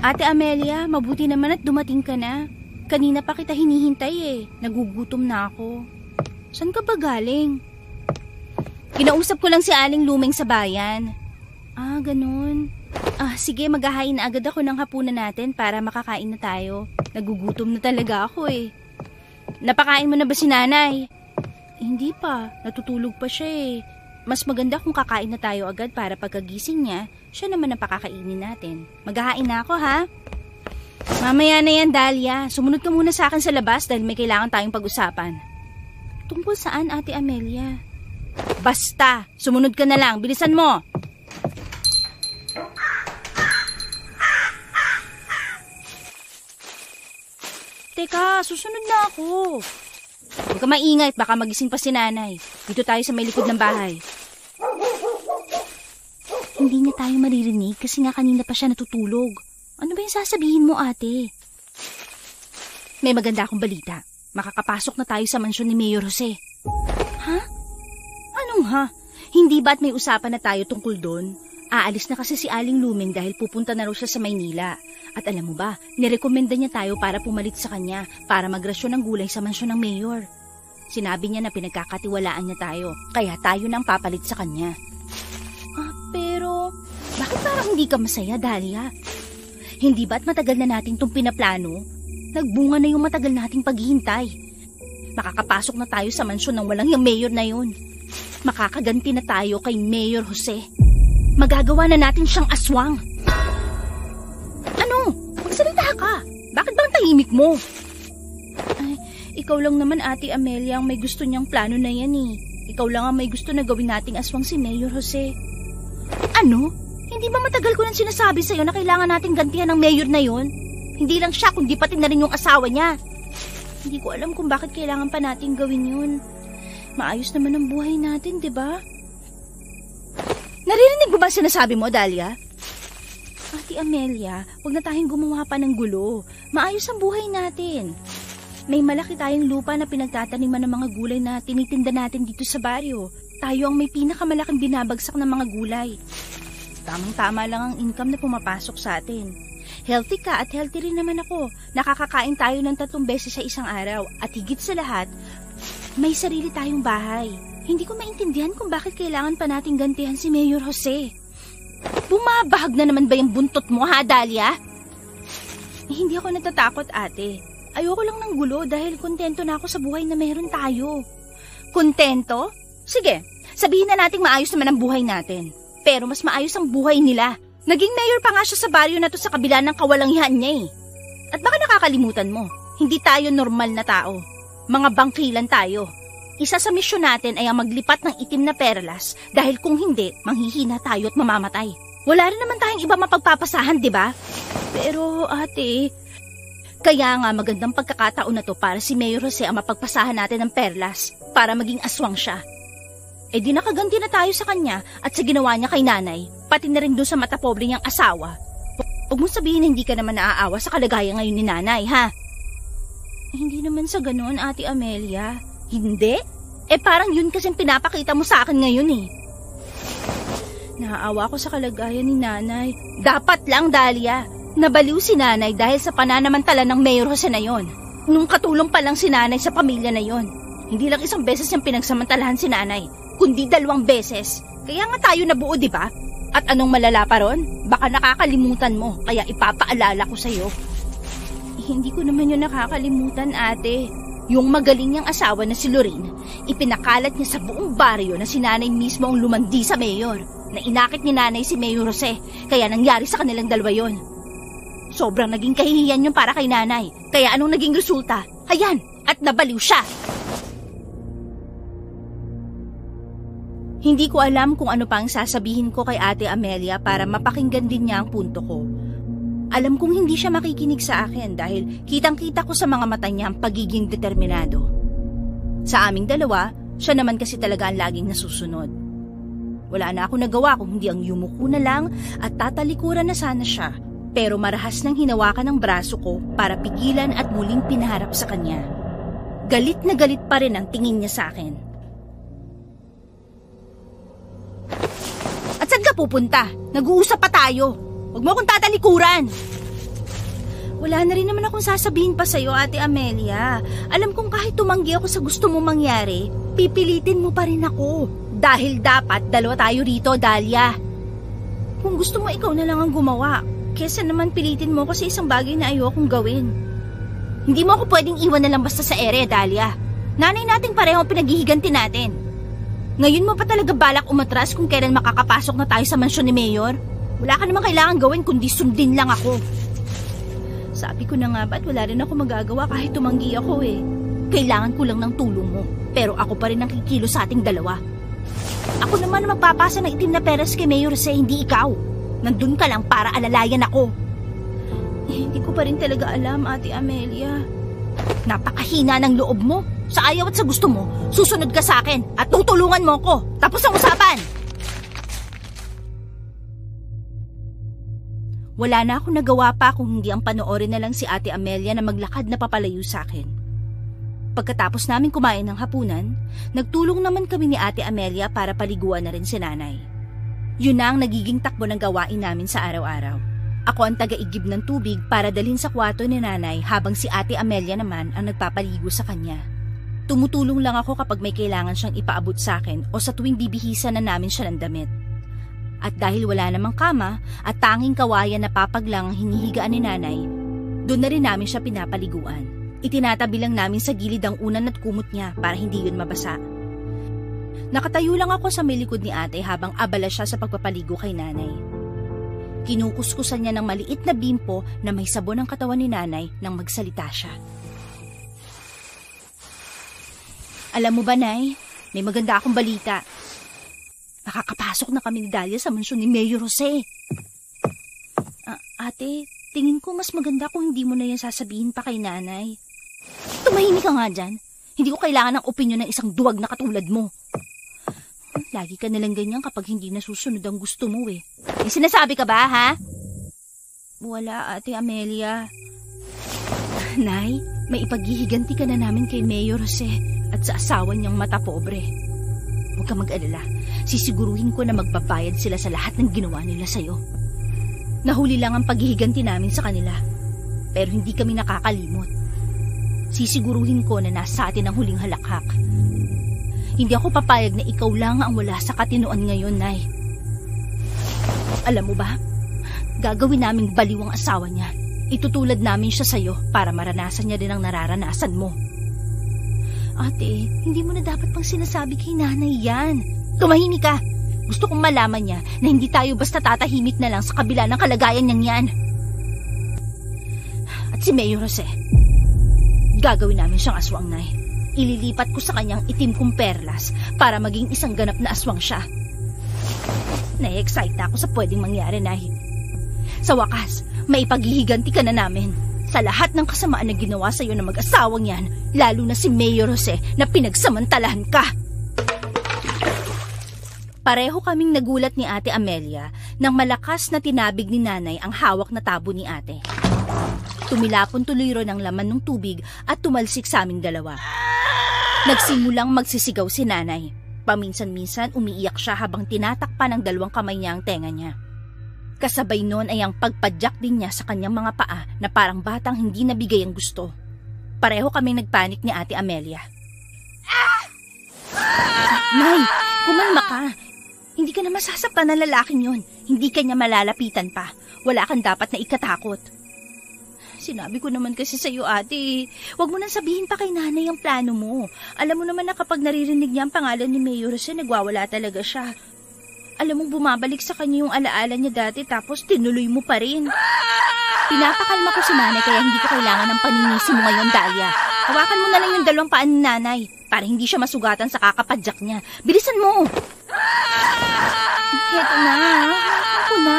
Ate Amelia, mabuti naman at dumating ka na. Kanina pa kita hinihintay eh. Nagugutom na ako. Saan ka ba galing? Kinausap ko lang si Aling Lumeng sa bayan. Ah, ganun. Sige, maghahain na agad ako ng hapunan natin para makakain na tayo. Nagugutom na talaga ako eh. Napakain mo na ba si nanay? Hindi pa, natutulog pa siya eh. Mas maganda kung kakain na tayo agad para pagkagising niya, siya naman ang pakakainin natin. Maghahain na ako ha? Mamaya na yan, Dahlia. Sumunod ka muna sa akin sa labas dahil may kailangan tayong pag-usapan. Tungkol saan, Ate Amelia? Basta, sumunod ka na lang. Bilisan mo! Teka, susunod na ako. Huwag ka maingay at baka magising pa si nanay. Dito tayo sa may likod ng bahay. Hindi niya tayo maririnig kasi nga kanina pa siya natutulog. Ano ba yung sasabihin mo, ate? May maganda akong balita. Makakapasok na tayo sa mansyon ni Mayor Jose. Ha? Anong ha? Hindi ba't may usapan na tayo tungkol doon? Aalis na kasi si Aling Lumeng dahil pupunta na raw siya sa Maynila. At alam mo ba, nirekomenda niya tayo para pumalit sa kanya para magrasyon ng gulay sa mansyon ng mayor. Sinabi niya na pinagkakatiwalaan niya tayo, kaya tayo nang papalit sa kanya. Pero bakit parang hindi ka masaya, Dahlia? Hindi ba't matagal na natin itong pinaplano? Nagbunga na yung matagal nating paghihintay. Makakapasok na tayo sa mansyon ng walang yung mayor na yun. Makakaganti na tayo kay Mayor Jose. Magagawa na natin siyang aswang. Ano? Magsalita ka. Bakit bang tahimik mo? Ay, ikaw lang naman, Ate Amelia, ang may gusto niyang plano na yan eh. Ikaw lang ang may gusto na gawin nating aswang si Mayor Jose. Ano? Hindi ba matagal ko nang sinasabi sa'yo na kailangan nating gantihan ng mayor na yon? Hindi lang siya, kundi pati na rin yung asawa niya. Hindi ko alam kung bakit kailangan pa nating gawin yun. Maayos naman ang buhay natin, di ba? Naririnig mo ba sinasabi mo, Dahlia? Ate Amelia, huwag na tayong gumawa pa ng gulo. Maayos ang buhay natin. May malaki tayong lupa na pinagtataniman ng mga gulay na tinitinda natin dito sa baryo. Tayo ang may pinakamalaking binabagsak ng mga gulay. Tamang-tama lang ang income na pumapasok sa atin. Healthy ka at healthy rin naman ako. Nakakakain tayo ng 3 beses sa isang araw. At higit sa lahat, may sarili tayong bahay. Hindi ko maintindihan kung bakit kailangan pa nating gantihan si Mayor Jose. Bumabahag na naman ba yung buntot mo, ha, Dahlia? Hindi ako natatakot, ate. Ayoko lang ng gulo dahil kontento na ako sa buhay na meron tayo. Kontento? Sige, sabihin na nating maayos naman ang buhay natin. Pero mas maayos ang buhay nila. Naging mayor pa nga siya sa baryo na to sa kabila ng kawalangihan niya eh. At baka nakakalimutan mo, hindi tayo normal na tao. Mga bangkilan tayo. Isa sa misyon natin ay ang maglipat ng itim na perlas dahil kung hindi, manghihina tayo at mamamatay. Wala rin naman tayong iba mapagpapasahan, di ba? Pero ate, kaya nga magandang pagkakataon na to para si Mayor Jose ang mapagpasahan natin ng perlas para maging aswang siya. Eh di nakaganti na tayo sa kanya at sa ginawa niya kay nanay, pati na rin doon sa matapobre niyang asawa. Huwag mong sabihin na hindi ka naman naaawa sa kalagayan ngayon ni nanay, ha? Hindi naman sa ganoon, Ate Amelia. Hindi? Eh parang yun kasing pinapakita mo sa akin ngayon eh. Naaawa ko sa kalagayan ni nanay. Dapat lang, Dahlia. Nabaliw si nanay dahil sa pananamantala ng Mayor Jose na yon. Nung katulong pa lang si nanay sa pamilya na yon. Hindi lang 1 beses yung pinagsamantalahan si nanay, kundi 2 beses. Kaya nga tayo nabuo, di ba? At anong malala pa ron? Baka nakakalimutan mo, kaya ipapaalala ko sa'yo. Hindi ko naman yun nakakalimutan, ate. Yung magaling niyang asawa na si Lorene, ipinakalat niya sa buong baryo na si nanay mismo ang lumandi sa mayor, na inakit ni nanay si Mayor Jose, kaya nangyari sa kanilang 2 yon. Sobrang naging kahihiyan yun para kay nanay, kaya anong naging resulta? Ayan, at nabaliw siya. Hindi ko alam kung ano pang sasabihin ko kay Ate Amelia para mapakinggan din niya ang punto ko. Alam kong hindi siya makikinig sa akin dahil kitang-kita ko sa mga mata niya ang pagiging determinado. Sa aming dalawa, siya naman kasi talaga ang laging nasusunod. Wala na ako nagawa kung hindi ang yumuko na lang at tatalikuran na sana siya, pero marahas nang hinawakan ng braso ko para pigilan at muling pinaharap sa kanya. Galit na galit pa rin ang tingin niya sa akin. At Saan ka pupunta? Nag-uusap pa tayo. Huwag mo akong tatalikuran. Wala na rin naman akong sasabihin pa sa'yo, Ate Amelia. Alam kong kahit tumanggi ako sa gusto mo mangyari, pipilitin mo pa rin ako. Dahil dapat dalawa tayo rito, Dahlia. Kung gusto mo, ikaw na lang ang gumawa. Kesa naman pilitin mo ako sa isang bagay na ayokong gawin. Hindi mo ako pwedeng iwan na lang basta sa ere, Dahlia. Nanay nating pareho ang pinaghihiganti natin. Ngayon mo pa talaga balak umatras kung kailan makakapasok na tayo sa mansyon ni Mayor? Wala ka namang kailangan gawin kundi sundin lang ako. Sabi ko na nga ba't wala rin ako magagawa kahit tumanggi ako eh. Kailangan ko lang ng tulong mo. Pero ako pa rin ang kikilo sa ating dalawa. Ako naman ang magpapasa ng itim na peras kay Mayor Jose, hindi ikaw. Nandun ka lang para alalayan ako. Hindi ko pa rin talaga alam, Ate Amelia. Napakahina ng loob mo. Sa ayaw at sa gusto mo, susunod ka sa akin at tutulungan mo ko. Tapos ang usapan! Wala na akong nagawa pa kung hindi ang panoorin na lang si Ate Amelia na maglakad na papalayo sa akin. Pagkatapos namin kumain ng hapunan, nagtulong naman kami ni Ate Amelia para paliguan na rin si Nanay. Yun na ang nagiging takbo ng gawain namin sa araw-araw. Ako ang taga-igib ng tubig para dalhin sa kwarto ni Nanay habang si Ate Amelia naman ang nagpapaligo sa kanya. Tumutulong lang ako kapag may kailangan siyang ipaabot sa akin o sa tuwing bibihisan na namin siya ng damit. At dahil wala namang kama at tanging kawayan na papaglang ang hinihigaan ni Nanay, doon na rin namin siya pinapaliguan. Itinatabi lang namin sa gilid ang unan at kumot niya para hindi yun mabasa. Nakatayo lang ako sa may likod ni Ate habang abala siya sa pagpapaligo kay Nanay. Kinukuskusan niya ng maliit na bimpo na may sabon ang katawan ni Nanay nang magsalita siya. Alam mo ba, Nay, may maganda akong balita. Nakakapasok na kami ni Dahlia sa mansyon ni Mayor Jose. Ate, tingin ko mas maganda kung hindi mo na yan sasabihin pa kay Nanay. Tumahimik ka nga dyan. Hindi ko kailangan ng opinyon ng isang duwag na katulad mo. Lagi ka nalang ganyan kapag hindi nasusunod ang gusto mo eh. May sinasabi ka ba, ha? Wala, Ate Amelia. Nay, may ipaghihiganti ka na namin kay Mayor Jose at sa asawa niyang mata pobre. Huwag ka mag-alala. Sisiguruhin ko na magbabayad sila sa lahat ng ginawa nila sa'yo. Nahuli lang ang paghihiganti namin sa kanila. Pero hindi kami nakakalimot. Sisiguruhin ko na nasa atin ang huling halakhak. Hindi ako papayag na ikaw lang ang wala sa katinoan ngayon, Nay. Alam mo ba, gagawin naming baliw ang asawa niya. Itutulad namin siya sa'yo para maranasan niya din ang nararanasan mo. Ate, hindi mo na dapat pang sinasabi kay Nanay yan. Tumahimik ka. Gusto kong malaman niya na hindi tayo basta tatahimik na lang sa kabila ng kalagayan niyang yan. At si Mayor Jose, gagawin namin siyang aswang, Nay. Ililipat ko sa kanyang itim kong perlas para maging isang ganap na aswang siya. Na-excite ako sa pwedeng mangyari, Nay. Sa wakas, may paghihiganti ka na namin sa lahat ng kasamaan na ginawa sa iyo ng mag-asawang yan, lalo na si Mayor Jose na pinagsamantalahan ka. Pareho kaming nagulat ni Ate Amelia nang malakas na tinabig ni Nanay ang hawak na tabo ni Ate. Tumilapon tuloy ron ang laman ng tubig at tumalsik sa aming dalawa. Nagsimulang magsisigaw si Nanay. Paminsan-minsan umiiyak siya habang tinatakpan ng dalawang kamay niya ang tenga niya. Kasabay noon ay ang pagpadyak din niya sa kanyang mga paa na parang batang hindi nabigay ang gusto. Pareho kaming nagpanik ni Ate Amelia. Nay, kumalma ka. Hindi ka na masasaktan ng lalaking yun. Hindi ka niya malalapitan pa. Wala kang dapat na ikatakot. Sinabi ko naman kasi sa'yo, Ate. Huwag mo nang sabihin pa kay Nanay ang plano mo. Alam mo naman na kapag naririnig niya ang pangalan ni Mayor Jose, nagwawala talaga siya. Alam mong bumabalik sa kanya yung alaala niya dati tapos tinuloy mo pa rin. Pinapakalma ko si Nanay kaya hindi ko kailangan ng paninisi mo ngayon, Dahlia. Hawakan mo na lang yung dalawang paan ni Nanay para hindi siya masugatan sa kakapadyak niya. Bilisan mo! Heto na. Ako na.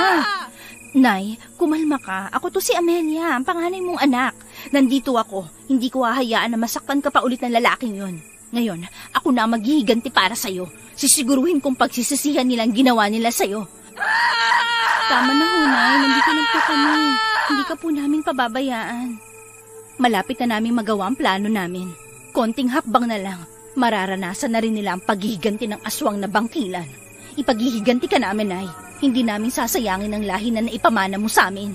Nay, kumalma ka. Ako to si Amelia, ang panganay mong anak. Nandito ako. Hindi ko hahayaan na masaktan ka pa ulit ng lalaking yon. Ngayon, ako na maghihiganti para sa'yo. Sisiguruhin kong pagsisisihan nilang ginawa nila sa'yo. Tama na ho, Nay. Nandito lang po kami. Hindi ka po namin pababayaan. Malapit na namin magawa ang plano namin. Konting hakbang na lang. Mararanasan na rin nila ang paghihiganti ng aswang na bangkilan. Ipaghihiganti ka namin, Nay. Hindi namin sasayangin ang lahi na naipamana mo sa amin.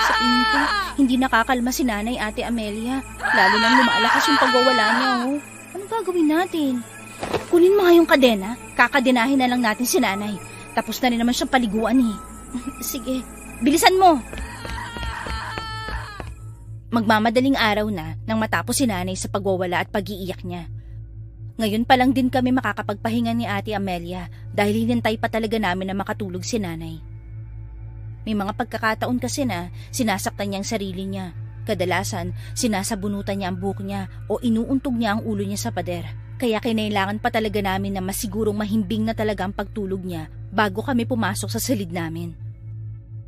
Sa tingin ko, hindi nakakalma si Nanay, Ate Amelia. Lalo nang lumalakas yung pagwawala niya, oh. Anong gagawin natin? Kunin mo nga yung kadena. Kakadenahin na lang natin si Nanay. Tapos na rin naman siyang paliguan eh. Sige, bilisan mo. Magmamadaling araw na nang matapos si Nanay sa pagwawala at pag-iiyak niya. Ngayon pa lang din kami makakapagpahinga ni Ate Amelia dahil hinintay pa talaga namin na makatulog si Nanay. May mga pagkakataon kasi na sinasaktan niya ang sarili niya. Kadalasan, sinasabunutan niya ang buhok niya o inuuntog niya ang ulo niya sa pader. Kaya kinailangan pa talaga namin na masigurong mahimbing na talaga ang pagtulog niya bago kami pumasok sa silid namin.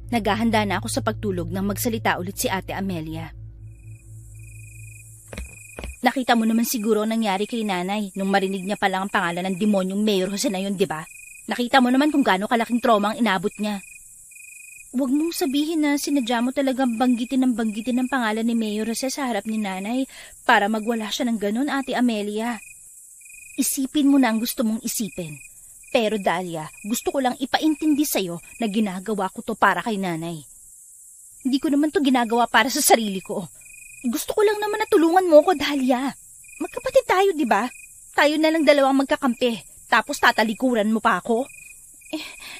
Naghahanda na ako sa pagtulog nang magsalita ulit si Ate Amelia. Nakita mo naman siguro ang nangyari kay Nanay nung marinig niya pa lang ang pangalan ng demonyong Mayor Jose na yun, di ba? Nakita mo naman kung gaano kalaking trauma ang inabot niya. Huwag mong sabihin na sinadya mo talagang banggitin ng pangalan ni Mayor Jose sa harap ni Nanay para magwala siya ng ganun, Ate Amelia. Isipin mo na ang gusto mong isipin. Pero Dahlia, gusto ko lang ipaintindi sa'yo na ginagawa ko to para kay Nanay. Hindi ko naman to ginagawa para sa sarili ko. Gusto ko lang naman na tulungan mo ko, Dahlia. Magkapatid tayo, di ba? Tayo na lang dalawang magkakampi, tapos tatalikuran mo pa ako?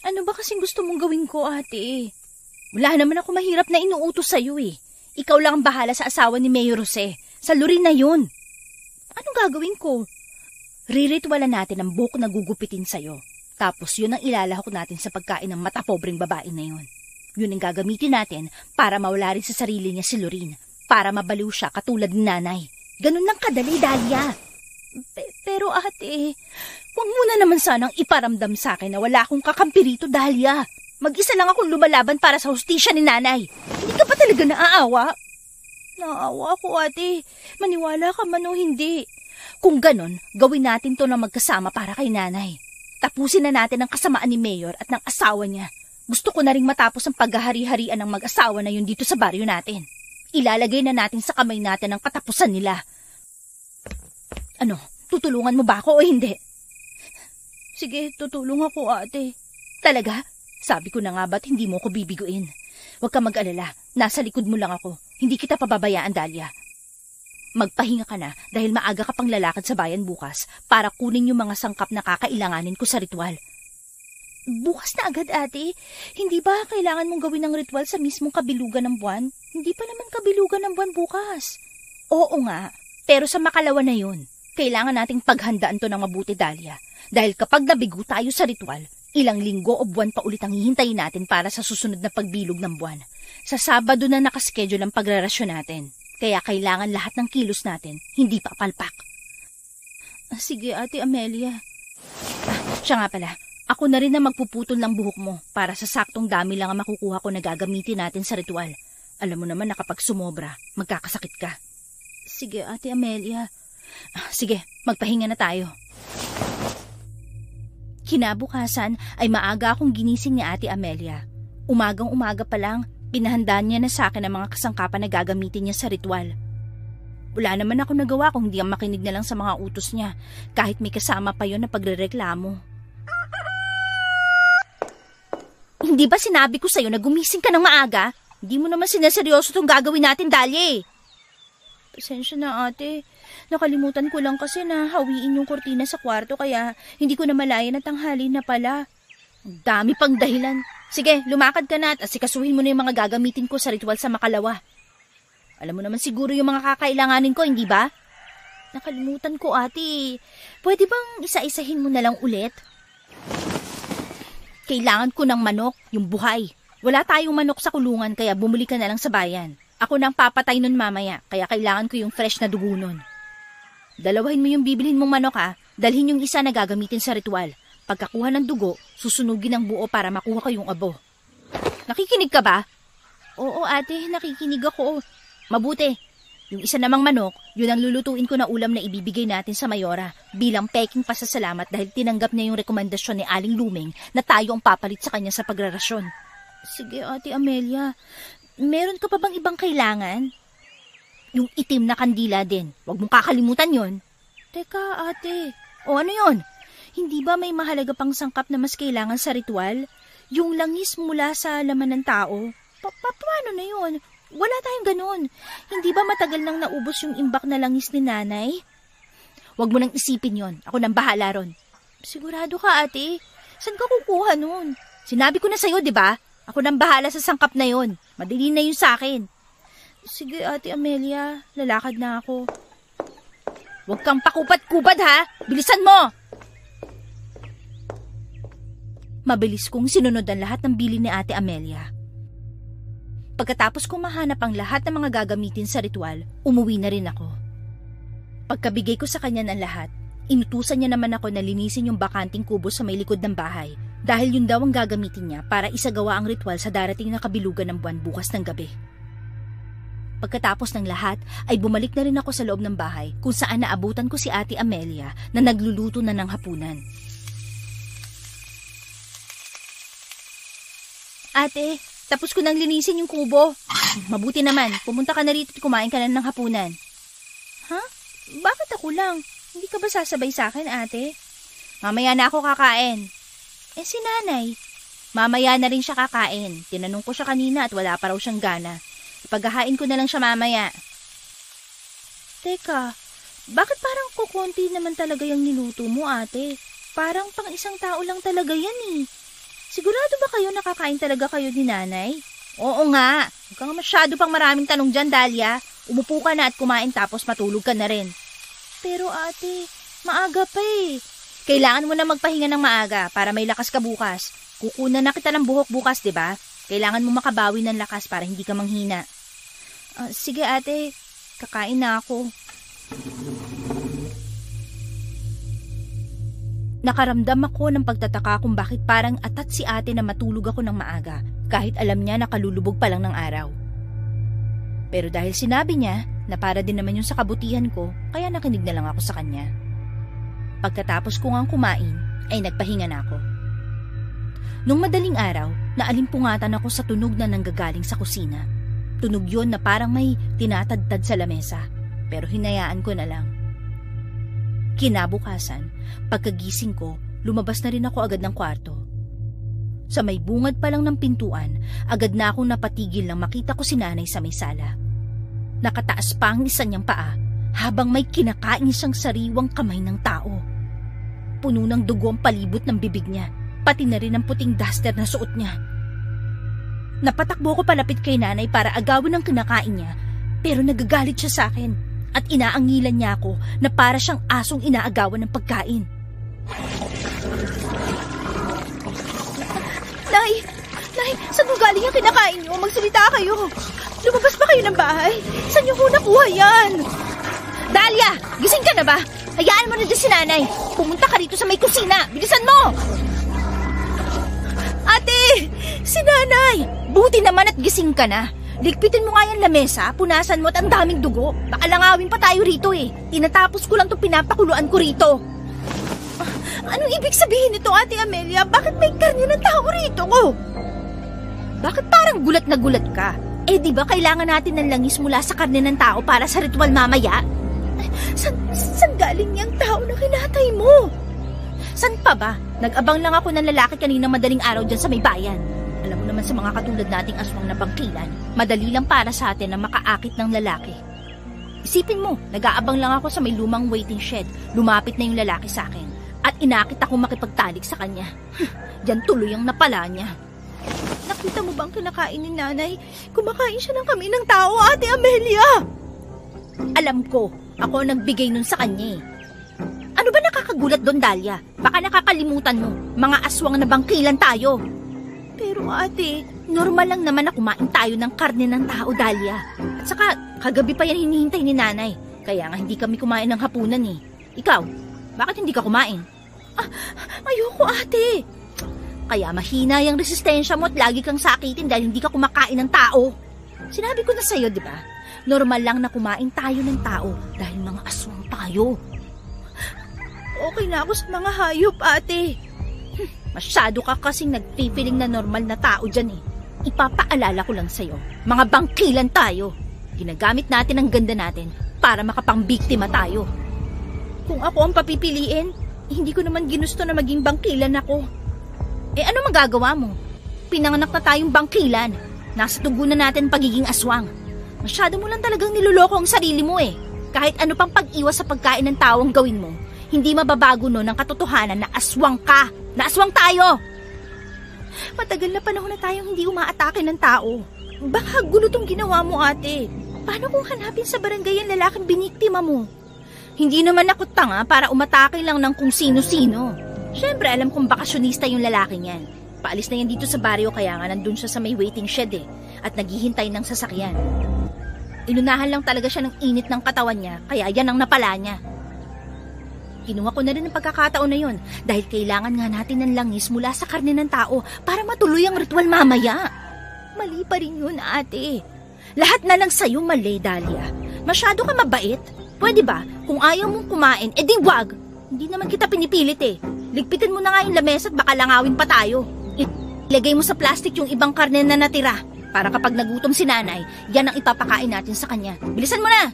Ano ba kasing gusto mong gawin ko, ate? Wala naman ako mahirap na inuutos sa'yo eh. Ikaw lang ang bahala sa asawa ni Mayor Jose. Sa lurin na yun. Anong gagawin ko? Riritwalan natin ang buhok na gugupitin sa'yo. Tapos yun ang ilalahok natin sa pagkain ng matapobreng babae na yun. Yun ang gagamitin natin para mawala rin sa sarili niya si Lorin. Para mabaliw siya katulad ni Nanay. Ganun lang kadali, Dahlia. Pero ate, huwag mo na naman sanang iparamdam sa akin na wala akong kakampi rito, Dahlia. Mag-isa lang akong lumalaban para sa hustisya ni Nanay. Hindi ka pa talaga naaawa? Naaawa ako, ate. Maniwala ka man o hindi. Kung ganon, gawin natin to na magkasama para kay Nanay. Tapusin na natin ang kasamaan ni Mayor at ng asawa niya. Gusto ko na ring matapos ang paghahari-harian ng mag-asawa na yun dito sa baryo natin. Ilalagay na natin sa kamay natin ang katapusan nila. Ano, tutulungan mo ba ako o hindi? Sige, tutulong ako, ate. Talaga? Sabi ko na nga ba't hindi mo ko bibiguin? Huwag ka mag-alala, nasa likod mo lang ako. Hindi kita pababayaan, Dahlia. Magpahinga ka na dahil maaga ka pang lalakad sa bayan bukas para kunin yung mga sangkap na kakailanganin ko sa ritual. Bukas na agad, ate? Hindi ba kailangan mong gawin ang ritual sa mismong kabilugan ng buwan? Hindi pa naman kabilugan ng buwan bukas. Oo nga, pero sa makalawa na yun, kailangan nating paghandaan to ng mabuti, Dahlia. Dahil kapag nabigo tayo sa ritual, ilang linggo o buwan pa ulit ang hihintayin natin para sa susunod na pagbilog ng buwan. Sa Sabado na nakaschedule ang pagrarasyon natin. Kaya kailangan lahat ng kilos natin, hindi pa palpak. Sige, Ate Amelia. Siya nga pala. Ako na rin na magpuputol ng buhok mo para sa saktong dami lang ang makukuha ko na gagamitin natin sa ritual. Alam mo naman na kapag sumobra, magkakasakit ka. Sige, Ate Amelia. Sige, magpahinga na tayo. Kinabukasan ay maaga akong ginising ni Ate Amelia. Umagang-umaga pa lang, pinahandaan niya na sa akin ang mga kasangkapan na gagamitin niya sa ritual. Wala naman ako nagawa kung hindi ang makinig na lang sa mga utos niya, kahit may kasama pa yon na pagrereklamo. Hindi ba sinabi ko sa'yo na gumising ka ng maaga? Hindi mo naman sinaseryoso itong gagawin natin, Dahlia. Pasensya na, ate. Nakalimutan ko lang kasi na hawiin yung kurtina sa kwarto kaya hindi ko na malaya na tanghali na pala. Ang dami pang dahilan. Sige, lumakad ka na at asikasuhin mo na yung mga gagamitin ko sa ritual sa makalawa. Alam mo naman siguro yung mga kakailanganin ko, hindi ba? Nakalimutan ko, ate. Pwede bang isa-isahin mo na lang ulit? Kailangan ko ng manok, yung buhay. Wala tayong manok sa kulungan kaya bumuli ka na lang sa bayan. Ako nang papatay nun mamaya kaya kailangan ko yung fresh na dugo nun. Dalawahin mo yung bibilhin mong manok ha. Dalhin yung isa na gagamitin sa ritual. Pagkakuha ng dugo, susunugin ang buo para makuha ko yung abo. Nakikinig ka ba? Oo ate, nakikinig ako. Mabuti. Yung isa namang manok, yun ang lulutuin ko na ulam na ibibigay natin sa Mayora bilang peking pasasalamat dahil tinanggap niya yung rekomendasyon ni Aling Luming na tayo ang papalit sa kanya sa pagrarasyon. Sige, Ate Amelia. Meron ka pa bang ibang kailangan? Yung itim na kandila din. Huwag mong kakalimutan yon. Teka, ate. O ano yon? Hindi ba may mahalaga pang sangkap na mas kailangan sa ritual? Yung langis mula sa laman ng tao? Paano na yun? Wala tayong ganun. Hindi ba matagal nang naubos yung imbak na langis ni nanay? Huwag mo nang isipin yon. Ako nang bahala ron. Sigurado ka, ate? Saan ka kukuha nun? Sinabi ko na sa'yo, di ba? Ako nang bahala sa sangkap na yon. Madali na yun sa akin. Sige, Ate Amelia. Lalakad na ako. Huwag kang pakupat-kupad, ha? Bilisan mo! Mabilis kong sinunod ang lahat ng bili ni Ate Amelia. Pagkatapos kong mahanap ang lahat ng mga gagamitin sa ritual, umuwi na rin ako. Pagkabigay ko sa kanya ng lahat, inutusan niya naman ako na linisin yung bakanting kubo sa may likod ng bahay dahil yun daw ang gagamitin niya para isagawa ang ritual sa darating na kabilugan ng buwan bukas ng gabi. Pagkatapos ng lahat, ay bumalik na rin ako sa loob ng bahay kung saan naabutan ko si Ate Amelia na nagluluto na ng hapunan. Ate, tapos ko nang linisin yung kubo. Mabuti naman, pumunta ka na rito at kumain ka na ng hapunan. Ha? Bakit ako lang? Hindi ka ba sasabay sa akin, ate? Mamaya na ako kakain. Si nanay? Mamaya na rin siya kakain. Tinanong ko siya kanina at wala pa raw siyang gana. Ipaghahain ko na lang siya mamaya. Teka, bakit parang kukunti naman talaga yung niluto mo, ate? Parang pang isang tao lang talaga yan eh. Sigurado ba kayo nakakain talaga kayo ni nanay? Oo nga. Huwag kang masyado pang maraming tanong dyan, Dahlia. Umupo ka na at kumain tapos matulog ka na rin. Pero ate, maaga pa eh. Kailangan mo na magpahinga ng maaga para may lakas ka bukas. Kukunan na kita ng buhok bukas, di ba? Kailangan mo makabawi ng lakas para hindi ka manghina. Sige ate, kakain na ako. Nakaramdam ako ng pagtataka kung bakit parang atat si ate na matulog ako ng maaga kahit alam niya na kalulubog pa lang ng araw. Pero dahil sinabi niya na para din naman yun sa kabutihan ko, kaya nakinig na lang ako sa kanya. Pagkatapos ko ngang kumain, ay nagpahinga na ako. Nung madaling araw, naalimpungatan ako sa tunog na nanggagaling sa kusina. Tunog yon na parang may tinatadtad sa lamesa, pero hinayaan ko na lang. Kinabukasan, pagkagising ko, lumabas na rin ako agad ng kwarto. Sa may bungad pa lang ng pintuan, agad na akong napatigil nang makita ko si nanay sa may sala. Nakataas pa ang isa niyang paa habang may kinakain siyang sariwang kamay ng tao. Puno ng dugo ang palibot ng bibig niya, pati na rin ang puting duster na suot niya. Napatakbo ko palapit kay nanay para agawin ang kinakain niya, pero nagagalit siya sa akin. At inaangilan niya ako na para siyang asong inaagawan ng pagkain. Nay! Saan mo galing yung kinakain niyo? Magsalita kayo! Lumabas ba kayo ng bahay? Saan niyo ko nakuha yan? Dahlia! Gising ka na ba? Hayaan mo na dyan si nanay. Pumunta ka rito sa may kusina. Bilisan mo! Ate! Si nanay! Buti naman at gising ka na. Ligpitin mo nga yung lamesa, punasan mo at ang daming dugo. Baka langawin pa tayo rito eh. Tinatapos ko lang itong pinapakuluan ko rito. Anong ibig sabihin nito, Ate Amelia? Bakit may karne ng tao rito ko? Bakit parang gulat na gulat ka? Di ba kailangan natin ng langis mula sa karne ng tao para sa ritual mamaya? San galing niyang tao na kinatay mo? San pa ba? Nag-abang lang ako ng lalaki kanina madaling araw dyan sa may bayan. Alam mo naman sa mga katulad nating aswang na bangkilan, madali lang para sa atin na makaakit ng lalaki. Isipin mo, nag-aabang lang ako sa may lumang waiting shed. Lumapit na yung lalaki sa akin at inakit ako makipagtalik sa kanya. Diyan tuloy ang napala niya. Nakita mo bang kinakain ni nanay? Kumakain siya ng kami ng tao, Ate Amelia! Alam ko, ako ang nagbigay nun sa kanya eh. Ano ba nakakagulat doon, Dahlia? Baka nakakalimutan mo, mga aswang na bangkilan tayo. Pero ate, normal lang naman na kumain tayo ng karne ng tao, Dahlia. At saka, kagabi pa yan hinihintay ni nanay. Kaya nga hindi kami kumain ng hapunan eh. Ikaw, bakit hindi ka kumain? Ayoko ate. Kaya mahina yung resistensya mo at lagi kang sakitin dahil hindi ka kumakain ng tao. Sinabi ko na sa'yo, di ba? Normal lang na kumain tayo ng tao dahil mga aswang tayo. Okay na ako sa mga hayop, ate. Masyado ka kasing nagpipiling na normal na tao dyan eh. Ipapaalala ko lang sa'yo, mga bangkilan tayo. Ginagamit natin ang ganda natin para makapangbiktima tayo. Kung ako ang papipiliin, Hindi ko naman ginusto na maging bangkilan ako. Ano magagawa mo? Pinanganak na tayong bangkilan. Nasa dugo na natin pagiging aswang. Masyado mo lang talagang niloloko ang sarili mo eh. Kahit ano pang pag-iwas sa pagkain ng tao ang gawin mo, hindi mababago nun ang katotohanan na aswang ka. Na aswang tayo! Matagal na panahon na tayong hindi umaatake ng tao. Baka gulo tong ginawa mo, ate. Paano kung hanapin sa barangay ang lalaking biniktima mo? Hindi naman ako tanga para umatake lang ng kung sino-sino. Siyempre, alam kong bakasyonista yung lalaking yan. Paalis na yan dito sa baryo kaya nga nandun siya sa may waiting shed at naghihintay ng sasakyan. Inunahan lang talaga siya ng init ng katawan niya kaya yan ang napala niya. Kinuha ko na rin ang pagkakataon na yun dahil kailangan nga natin ng langis mula sa karne ng tao para matuloy ang ritual mamaya. Mali pa rin yun, ate. Lahat na lang sa'yo mali, Dahlia. Masyado ka mabait. Pwede ba? Kung ayaw mong kumain, edi wag. Hindi naman kita pinipilit Ligpitin mo na nga yung lamesa at baka langawin pa tayo. Ilagay mo sa plastic yung ibang karne na natira para kapag nagutom si nanay, yan ang ipapakain natin sa kanya. Bilisan mo na!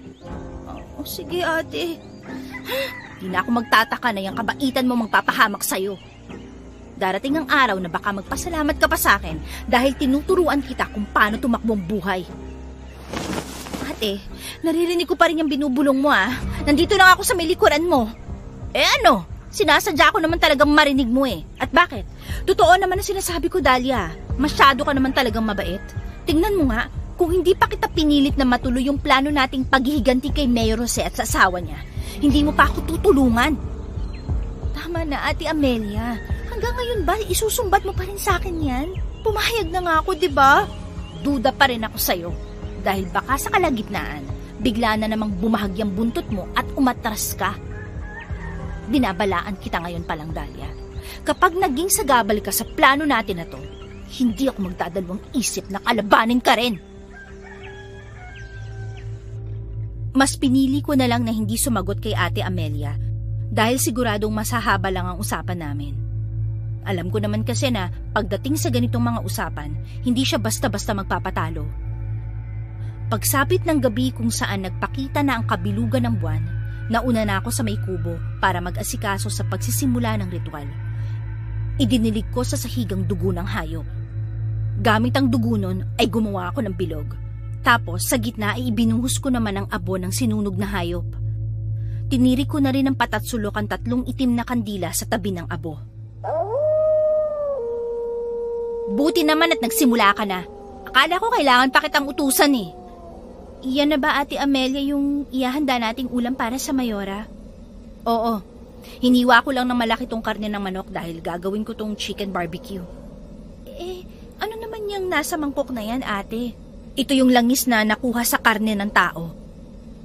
Sige, ate. Di na ako magtataka na yung kabaitan mo magpapahamak sa'yo. Darating ang araw na baka magpasalamat ka pa sa akin dahil tinuturuan kita kung paano tumakbo ang buhay. Ate, naririnig ko pa rin yung binubulong mo Nandito lang ako sa may likuran mo. Ano? Sinasadya ko naman talagang marinig mo At bakit? Totoo naman ang sinasabi ko, Dahlia. Masyado ka naman talagang mabait. Tingnan mo nga, kung hindi pa kita pinilit na matuloy yung plano nating paghihiganti kay Mayor Jose at sa asawa niya, hindi mo pa ako tutulungan. Tama na, Ate Amelia. Hanggang ngayon ba, isusumbat mo pa rin sa akin yan? Pumayag na nga ako, diba? Duda pa rin ako sa'yo. Dahil baka sa kalagitnaan, bigla na namang bumahag yung buntot mo at umatras ka. Binabalaan kita ngayon palang, Dahlia. Kapag naging sagabal ka sa plano natin na to, hindi ako magdadalawang isip na kalabanin ka rin. Mas pinili ko na lang na hindi sumagot kay Ate Amelia dahil siguradong masahaba lang ang usapan namin. Alam ko naman kasi na pagdating sa ganitong mga usapan, hindi siya basta-basta magpapatalo. Pagsapit ng gabi kung saan nagpakita na ang kabilugan ng buwan, nauna na ako sa may kubo para mag-asikaso sa pagsisimula ng ritual. Idinilig ko sa sahigang dugo ng hayop. Gamit ang dugo nun ay gumawa ako ng bilog. Tapos sa gitna ay ibinuhos ko naman ang abo ng sinunog na hayop. Tiniri ko na rin ang patatsulok ang 3 itim na kandila sa tabi ng abo. Buti naman at nagsimula ka na. Akala ko kailangan pa kitang utusan Iyan na ba, Ate Amelia, yung ihahanda nating ulam para sa Mayora? Oo. Hiniwa ko lang ng malaki tong karne ng manok dahil gagawin ko tong chicken barbecue. Ano naman yung nasa mangkok na yan, ate? Ito yung langis na nakuha sa karne ng tao.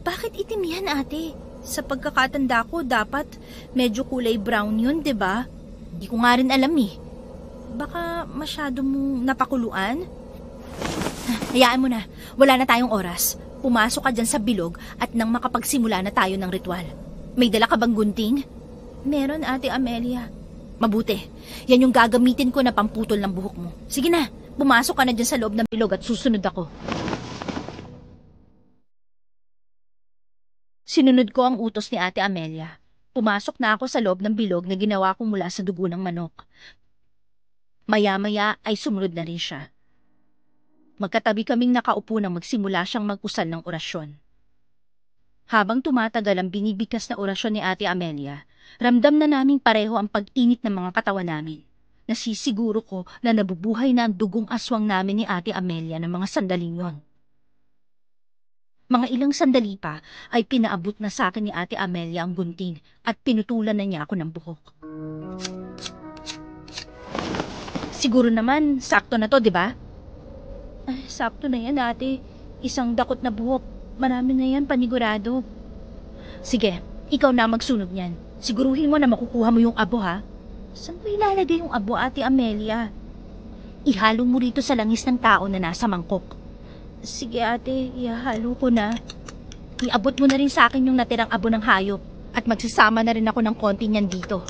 Bakit itim yan, ate? Sa pagkakatanda ko, dapat medyo kulay brown yun, diba? Di ko nga rin alam Baka masyado mong napakuluan? Hayaan mo na, wala na tayong oras. Pumasok ka dyan sa bilog at nang makapagsimula na tayo ng ritual. May dala ka bang gunting? Meron, Ate Amelia. Mabuti, yan yung gagamitin ko na pamputol ng buhok mo. Sige na, pumasok ka na dyan sa loob ng bilog at susunod ako. Sinunod ko ang utos ni Ate Amelia. Pumasok na ako sa loob ng bilog na ginawa ko mula sa dugo ng manok. Maya-maya ay sumunod na rin siya. Magkatabi kaming nakaupo nang magsimula siyang mag-usal ng orasyon. Habang tumatagal ang binibigkas na orasyon ni Ate Amelia, ramdam na naming pareho ang pag-init ng mga katawan namin. Nasisiguro ko na nabubuhay na ang dugong aswang namin ni Ate Amelia ng mga sandaling yon. Mga ilang sandali pa ay pinaabot na sa akin ni Ate Amelia ang gunting at pinutulan na niya ako ng buhok. Siguro naman, sakto na to, di ba? Sakto na yan, ate. Isang dakot na buhok. Marami na yan, panigurado. Sige, ikaw na magsunog niyan. Siguruhin mo na makukuha mo yung abo, ha? Saan mo ilalagay yung abo, Ate Amelia? Ihalo mo rito sa langis ng tao na nasa mangkok. Sige, ate. Ihalo ko na. Iabot mo na rin sa akin yung natirang abo ng hayop. At magsasama na rin ako ng konti niyan dito.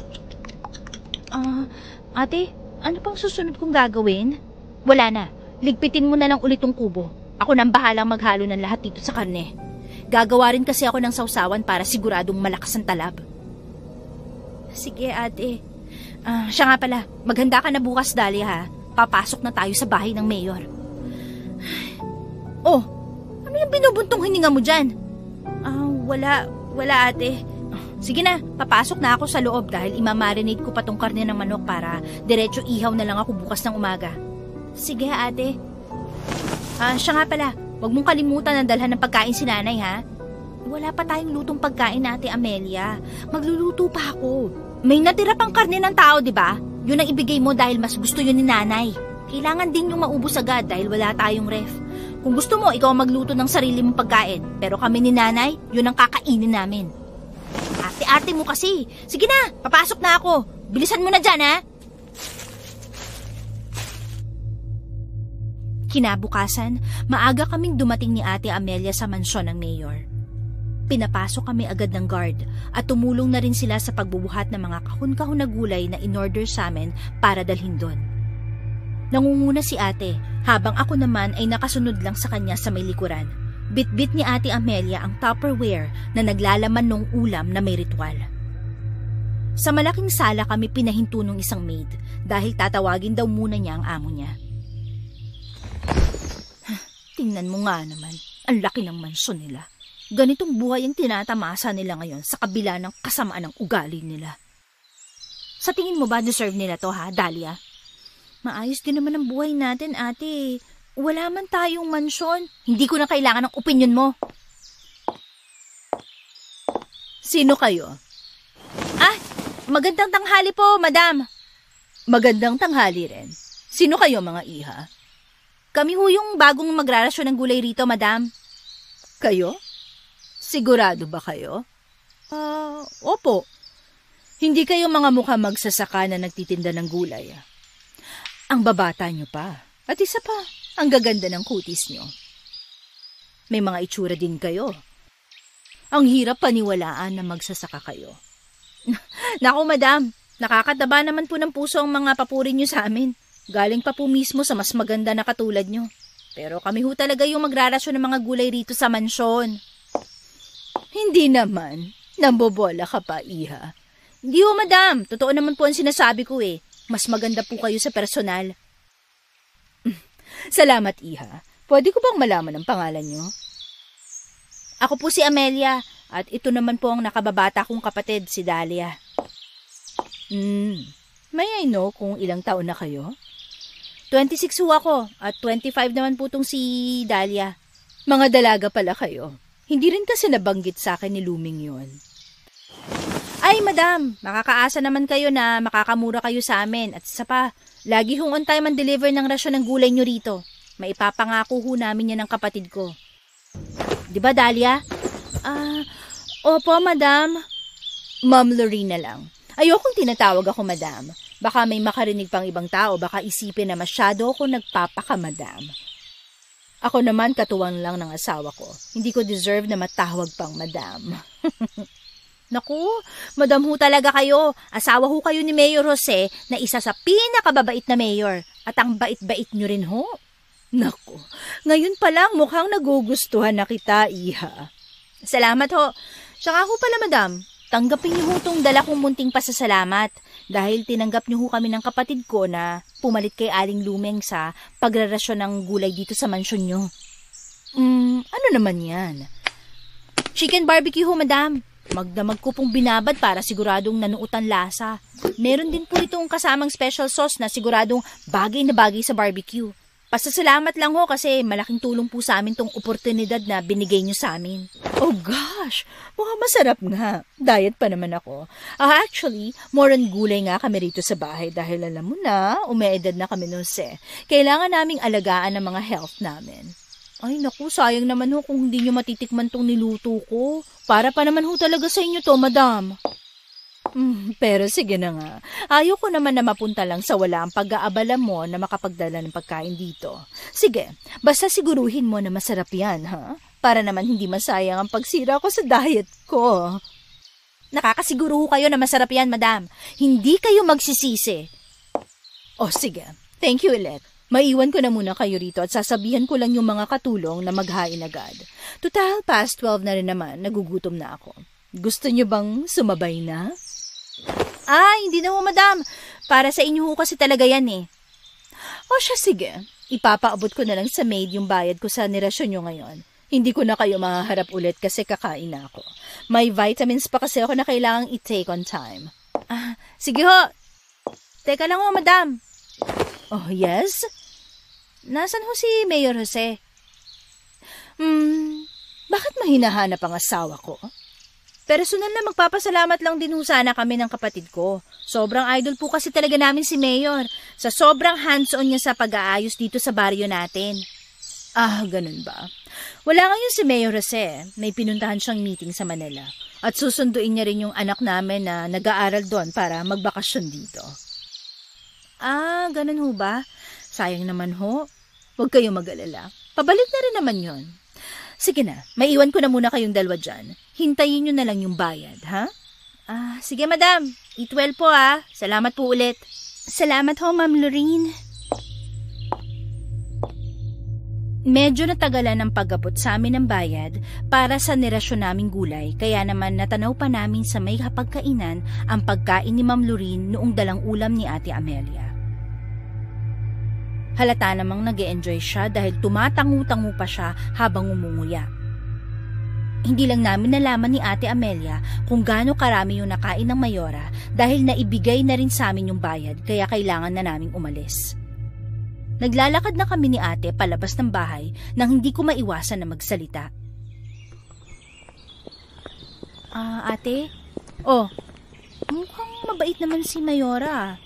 Ate, ano pang susunod kong gagawin? Wala na. Ligpitin mo na lang ulit yung kubo. Ako nang bahalang maghalo ng lahat dito sa karne. Gagawa rin kasi ako ng sausawan para siguradong malakas ang talab. Sige, ate. Siya nga pala, maghanda ka na bukas, Dahlia, ha? Papasok na tayo sa bahay ng mayor. Oh, ano yung binubuntong hininga mo dyan? Wala ate. Sige na, papasok na ako sa loob dahil imamarinate ko pa tong karne ng manok para diretso ihaw na lang ako bukas ng umaga. Sige, ate. Siya nga pala, huwag mong kalimutan na dalhan ng pagkain si nanay, ha? Wala pa tayong lutong pagkain na, Ate Amelia. Magluluto pa ako. May natira pang karne ng tao, di ba? Yun ang ibigay mo dahil mas gusto yun ni nanay. Kailangan din yung maubos agad dahil wala tayong ref. Kung gusto mo, ikaw ang magluto ng sarili mong pagkain. Pero kami ni nanay, yun ang kakainin namin. Ate-ate mo kasi. Sige na, papasok na ako. Bilisan mo na dyan, ha? Kinabukasan, maaga kaming dumating ni Ate Amelia sa mansyon ng mayor. Pinapasok kami agad ng guard at tumulong na rin sila sa pagbubuhat ng mga kahon-kahon na gulay na in-order sa amin para dalhin doon. Nangunguna si ate, habang ako naman ay nakasunod lang sa kanya sa may likuran. Bit-bit ni Ate Amelia ang Tupperware na naglalaman ng ulam na may ritual. Sa malaking sala kami pinahinto ng isang maid dahil tatawagin daw muna niya ang amo niya. Tingnan mo nga naman, ang laki ng mansyon nila. Ganitong buhay ang tinatamasa nila ngayon sa kabila ng kasamaan ng ugali nila. Sa tingin mo ba deserve nila to, ha, Dahlia? Maayos din naman ang buhay natin, ate. Wala man tayong mansyon. Hindi ko na kailangan ng opinyon mo. Sino kayo? Magandang tanghali po, madam. Magandang tanghali rin. Sino kayo, mga iha? Kami ho yung bagong magrarasyon ng gulay rito, madam. Kayo? Sigurado ba kayo? Opo. Hindi kayo mga mukha magsasaka na nagtitinda ng gulay. Ang babata nyo pa. At isa pa, ang gaganda ng kutis nyo. May mga itsura din kayo. Ang hirap paniwalaan na magsasaka kayo. Naku, madam, nakakataba naman po ng puso ang mga papuri nyo sa amin. Galing pa po mismo sa mas maganda na katulad nyo. Pero kami ho talaga yung magrarasyon ng mga gulay rito sa mansyon. Hindi naman. Nambobola ka pa, iha. Hindi ho, madam. Totoo naman po ang sinasabi ko eh. Mas maganda po kayo sa personal. Salamat, iha. Pwede ko bang malaman ang pangalan nyo? Ako po si Amelia. At ito naman po ang nakababata kong kapatid, si Dahlia. May I know kung ilang taon na kayo? 26 ho ako at 25 naman po tong si Dahlia. Mga dalaga pala kayo. Hindi rin kasi nabanggit sa akin ni Luming yun. Ay, madam, makakaasa naman kayo na makakamura kayo sa amin. At isa pa, lagi hong on time ang deliver ng rasyon ng gulay nyo rito. Maipapangako ho namin yan ng kapatid ko. Di ba, Dahlia? Opo, madam. Ma'am Lorena lang. Ayokong tinatawag ako madam. Baka may makarinig pang ibang tao, baka isipin na masyado ako nagpapakamadam. Ako naman katuwang lang ng asawa ko. Hindi ko deserve na matawag pang madam. Naku, madam ho talaga kayo. Asawa ho kayo ni Mayor Jose na isa sa pinakababait na mayor. At ang bait-bait nyo rin ho. Naku, ngayon pa lang mukhang nagugustuhan na kita, iha. Salamat ho. Tsaka ho pala, madam, tanggapin niyo ho itong dala kong munting pasasalamat dahil tinanggap niyo ho kami ng kapatid ko na pumalit kay Aling Lumeng sa pagrarasyon ng gulay dito sa mansyon niyo. Ano naman yan? Chicken barbecue ho, madam. Magdamag ko pong binabad para siguradong nanuutan lasa. Meron din po itong kasamang special sauce na siguradong bagay na bagay sa barbecue. Pasasalamat lang ho kasi malaking tulong po sa amin tong oportunidad na binigay niyo sa amin. Oh gosh, mukhang masarap nga. Diet pa naman ako. Actually, more on gulay nga kami rito sa bahay dahil alam mo na, umeedad na kami nun Kailangan naming alagaan ang mga health namin. Ay naku, sayang naman ho kung hindi niyo matitikman tong niluto ko. Para pa naman ho talaga sa inyo to, madam. Pero sige na nga. Ayoko naman na mapunta lang sa wala ang pag-aabala mo na makapagdala ng pagkain dito. Sige, basta siguruhin mo na masarap yan, ha? Para naman hindi masayang ang pagsira ko sa diet ko. Nakakasiguro kayo na masarap yan, madam. Hindi kayo magsisisi. O sige, thank you ulit. Maiwan ko na muna kayo rito at sasabihan ko lang yung mga katulong na maghain agad. Total, past 12 na rin naman, nagugutom na ako. Gusto niyo bang sumabay na? Hindi na ho, madam. Para sa inyo ho kasi talaga yan eh. O siya, sige. Ipapaabot ko na lang sa maid yung bayad ko sa nirasyon nyo ngayon. Hindi ko na kayo mahaharap ulit kasi kakain na ako. May vitamins pa kasi ako na kailangang i-take on time. Sige ho. Teka lang ho, madam. Oh, yes? Nasaan ho si Mayor Jose? Bakit mahinahanap ang asawa ko? Personal na magpapasalamat lang din ho sana kami ng kapatid ko. Sobrang idol po kasi talaga namin si Mayor. Sa sobrang hands-on niya sa pag-aayos dito sa baryo natin. Ganun ba? Wala ngayon si Mayor Jose. May pinuntahan siyang meeting sa Manila. At susunduin niya rin yung anak namin na nag-aaral doon para magbakasyon dito. Ganun ho ba? Sayang naman ho. Huwag kayong mag-alala. Pabalik na rin naman yon. Sige na, maiwan ko na muna kayong dalawa dyan. Hintayin nyo na lang yung bayad, ha? Sige madam, eat well po Salamat po ulit. Salamat ho, Ma'am Lorene. Medyo natagalan ang pag-abot sa amin ng bayad para sa nirasyon naming gulay, kaya naman natanaw pa namin sa may hapagkainan ang pagkain ni Ma'am Lorene noong dalang ulam ni Ate Amelia. Halata namang nag-e-enjoy siya dahil tumatangu-tangu pa siya habang umunguya. Hindi lang namin nalaman ni Ate Amelia kung gaano karami yung nakain ng Mayora dahil naibigay na rin sa amin yung bayad kaya kailangan na naming umalis. Naglalakad na kami ni Ate palabas ng bahay nang hindi ko maiwasan na magsalita. Ate? Mukhang mabait naman si Mayora.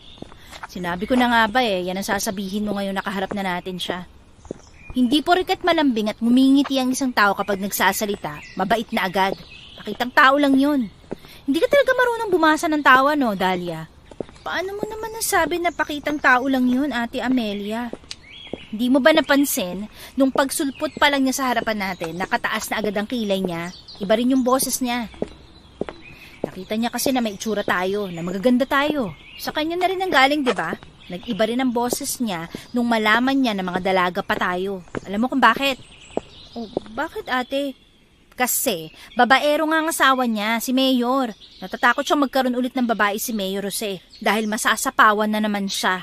Sinabi ko na nga ba yan ang sasabihin mo ngayon nakaharap na natin siya. Hindi porket malambing at ngumingiti ang isang tao kapag nagsasalita, mabait na agad. Pakitang tao lang yun. Hindi ka talaga marunong bumasa ng tawa, no, Dahlia? Paano mo naman nasabi na pakitang tao lang yun, Ate Amelia? Hindi mo ba napansin, nung pagsulpot pa lang niya sa harapan natin, nakataas na agad ang kilay niya, iba rin yung boses niya. Nakita niya kasi na may itsura tayo, na magaganda tayo. Sa kanya na rin ang galing, di ba? Nag-iba rin ang boses niya nung malaman niya na mga dalaga pa tayo. Alam mo kung bakit? Bakit ate? Kasi, babaero nga ang asawa niya, si Mayor. Natatakot siyang magkaroon ulit ng babae si Mayor Jose dahil masasapawan na naman siya.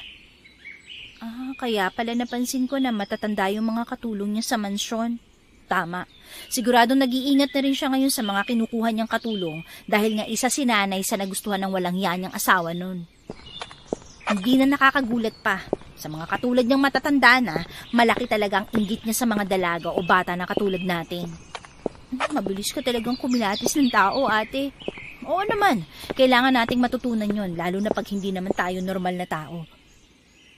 Kaya pala napansin ko na matatanda yung mga katulong niya sa mansyon. Tama. Siguradong nag-iingat na rin siya ngayon sa mga kinukuha niyang katulong dahil nga isa si nanay sa nagustuhan ng walang yan niyang asawa nun. Hindi na nakakagulat pa. Sa mga katulad niyang matatanda na, malaki talaga ang inggit niya sa mga dalaga o bata na katulad natin. Mabilis ka talagang kumilatis ng tao, ate. Oo naman, kailangan nating matutunan yon, lalo na pag hindi naman tayo normal na tao.